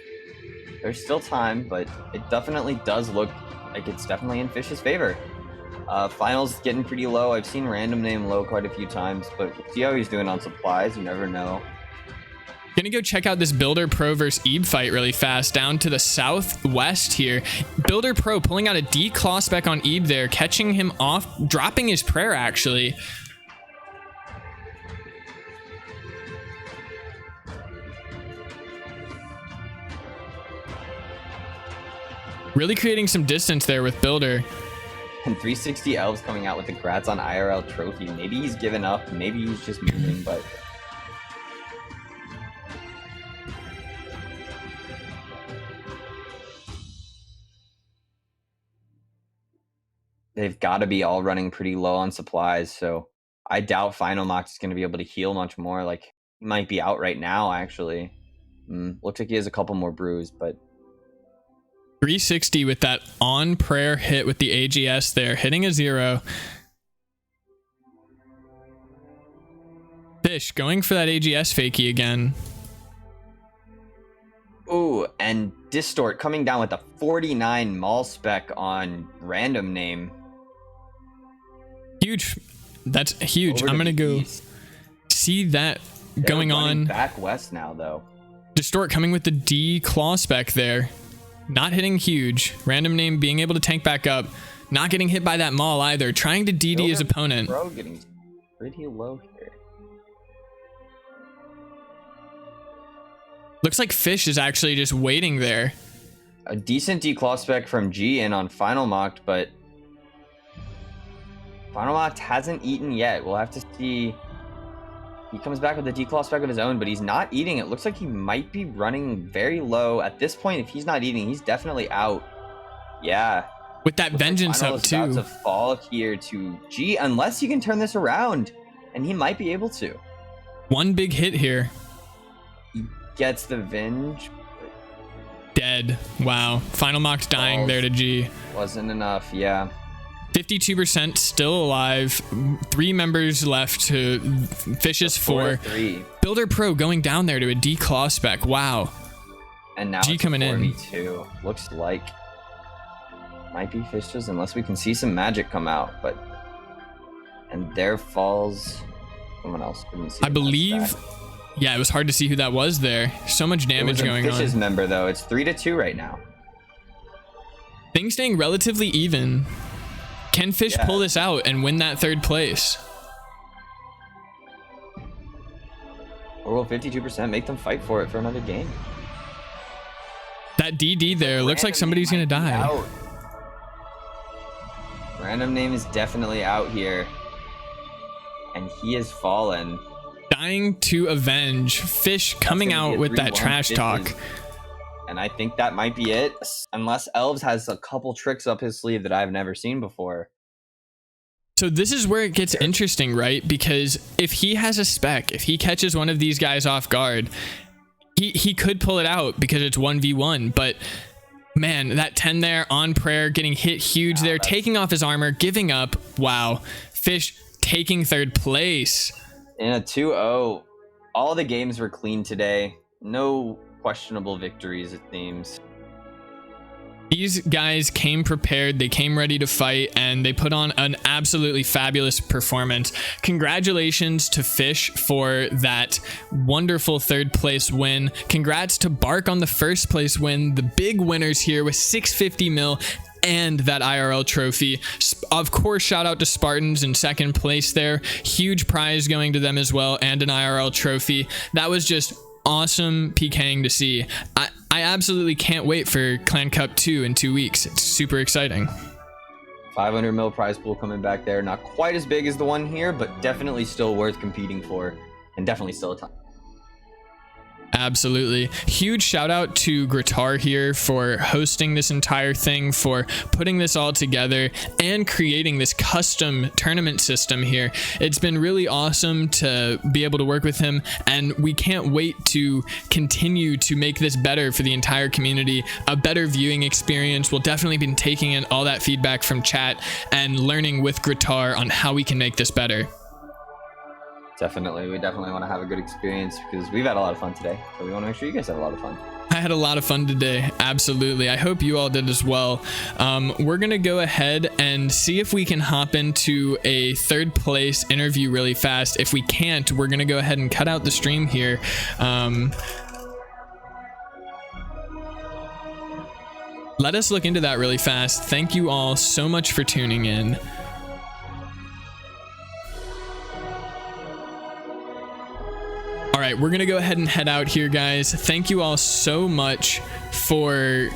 there's still time, but it definitely does look like it's definitely in Fish's favor. Finals getting pretty low. I've seen random name low quite a few times, but we'll see how he's doing on supplies. You never know. Gonna go check out this Builder Pro versus Ebe fight really fast down to the southwest here. Builder Pro pulling out a D claw spec on Ebe there, catching him off, dropping his prayer actually. Really creating some distance there with Builder. And 360 Elves coming out with the grats on IRL trophy. Maybe he's given up, maybe he's just moving, but they've got to be all running pretty low on supplies, so I doubt Final Mox is going to be able to heal much more. Like, he might be out right now, actually. Looks like he has a couple more brews, but 360 with that on prayer hit with the AGS there, hitting a 0. Fish going for that AGS fakie again. Ooh, and Distort coming down with a 49 Maul spec on random name. Huge. That's huge. Over I'm to gonna the go east. see that They're going running on. back west now, though. Distort coming with the D claw spec there. Not hitting huge. Random name being able to tank back up. Not getting hit by that Maul either. Trying to DD his opponent. Bro, getting pretty low here. Looks like Fish is actually just waiting there. A decent D-Claw spec from G in on Final Mocked, but Final Mocked hasn't eaten yet. We'll have to see. He comes back with a D-Claw spec of his own, but he's not eating. It looks like he might be running very low. At this point, if he's not eating, he's definitely out. Yeah. With that Looks like vengeance Final up is about too. to fall here to G, unless he can turn this around, and he might be able to. One big hit here. He gets the Venge. Dead. Wow. Final Mocked dying Balls. there to G. Wasn't enough, yeah. 52% still alive. 3 members left to Fish's 4. 4-3. Builder Pro going down there to a D claw spec. Wow. And now G it's coming a in. 4v2. Looks like might be Fish's unless we can see some magic come out, but and there falls someone else. Couldn't see I the believe. stack. Yeah, it was hard to see who that was there. So much It damage was a going Fish's on. member though. It's 3-2 right now. Things staying relatively even. Can Fish Yeah. pull this out and win that 3rd place? Or will 52% make them fight for it for another game? That DD there looks like Random somebody's name gonna might be die. out. Random name is definitely out here. And he has fallen. Dying to avenge. Fish coming That's gonna out be a with that 3-1 trash Fish's. talk. And I think that might be it. Unless Elves has a couple tricks up his sleeve that I've never seen before. So this is where it gets interesting, right? Because if he has a spec, if he catches one of these guys off guard, he could pull it out because it's 1v1. But man, that 10 there on prayer, getting hit huge there, taking off his armor, giving up. Wow. Fish taking 3rd place. In a 2-0, all the games were clean today. No questionable victories, it seems. These guys came prepared, they came ready to fight, and they put on an absolutely fabulous performance. Congratulations to Fish for that wonderful 3rd place win. Congrats to Bark on the 1st place win. The big winners here with 650 mil and that IRL trophy. Of course, shout out to Spartans in 2nd place there. Huge prize going to them as well, and an IRL trophy. That was just awesome PKing to see. I absolutely can't wait for Clan Cup 2 in 2 weeks. It's super exciting. 500 mil prize pool coming back there. Not quite as big as the one here, but definitely still worth competing for. And definitely still a ton. Absolutely. Huge shout out to Gratar here for hosting this entire thing, for putting this all together and creating this custom tournament system here. It's been really awesome to be able to work with him, and we can't wait to continue to make this better for the entire community, a better viewing experience. We'll definitely be taking in all that feedback from chat and learning with Gratar on how we can make this better. Definitely. We definitely want to have a good experience because we've had a lot of fun today. So we want to make sure you guys have a lot of fun. I had a lot of fun today. Absolutely. I hope you all did as well. We're going to go ahead and see if we can hop into a third place interview really fast. If we can't, we're going to go ahead and cut out the stream here. Let us look into that really fast. Thank you all so much for tuning in. All right, we're going to go ahead and head out here, guys. Thank you all so much for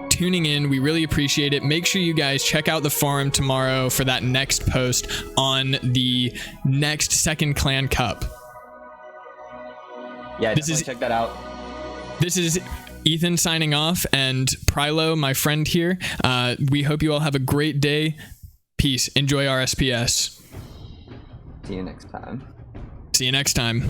tuning in. We really appreciate it. Make sure you guys check out the forum tomorrow for that next post on the next Second Clan Cup. Yeah, definitely check that out. This is Ethan signing off, and Prilo, my friend here. We hope you all have a great day. Peace. Enjoy RSPS. See you next time. See you next time.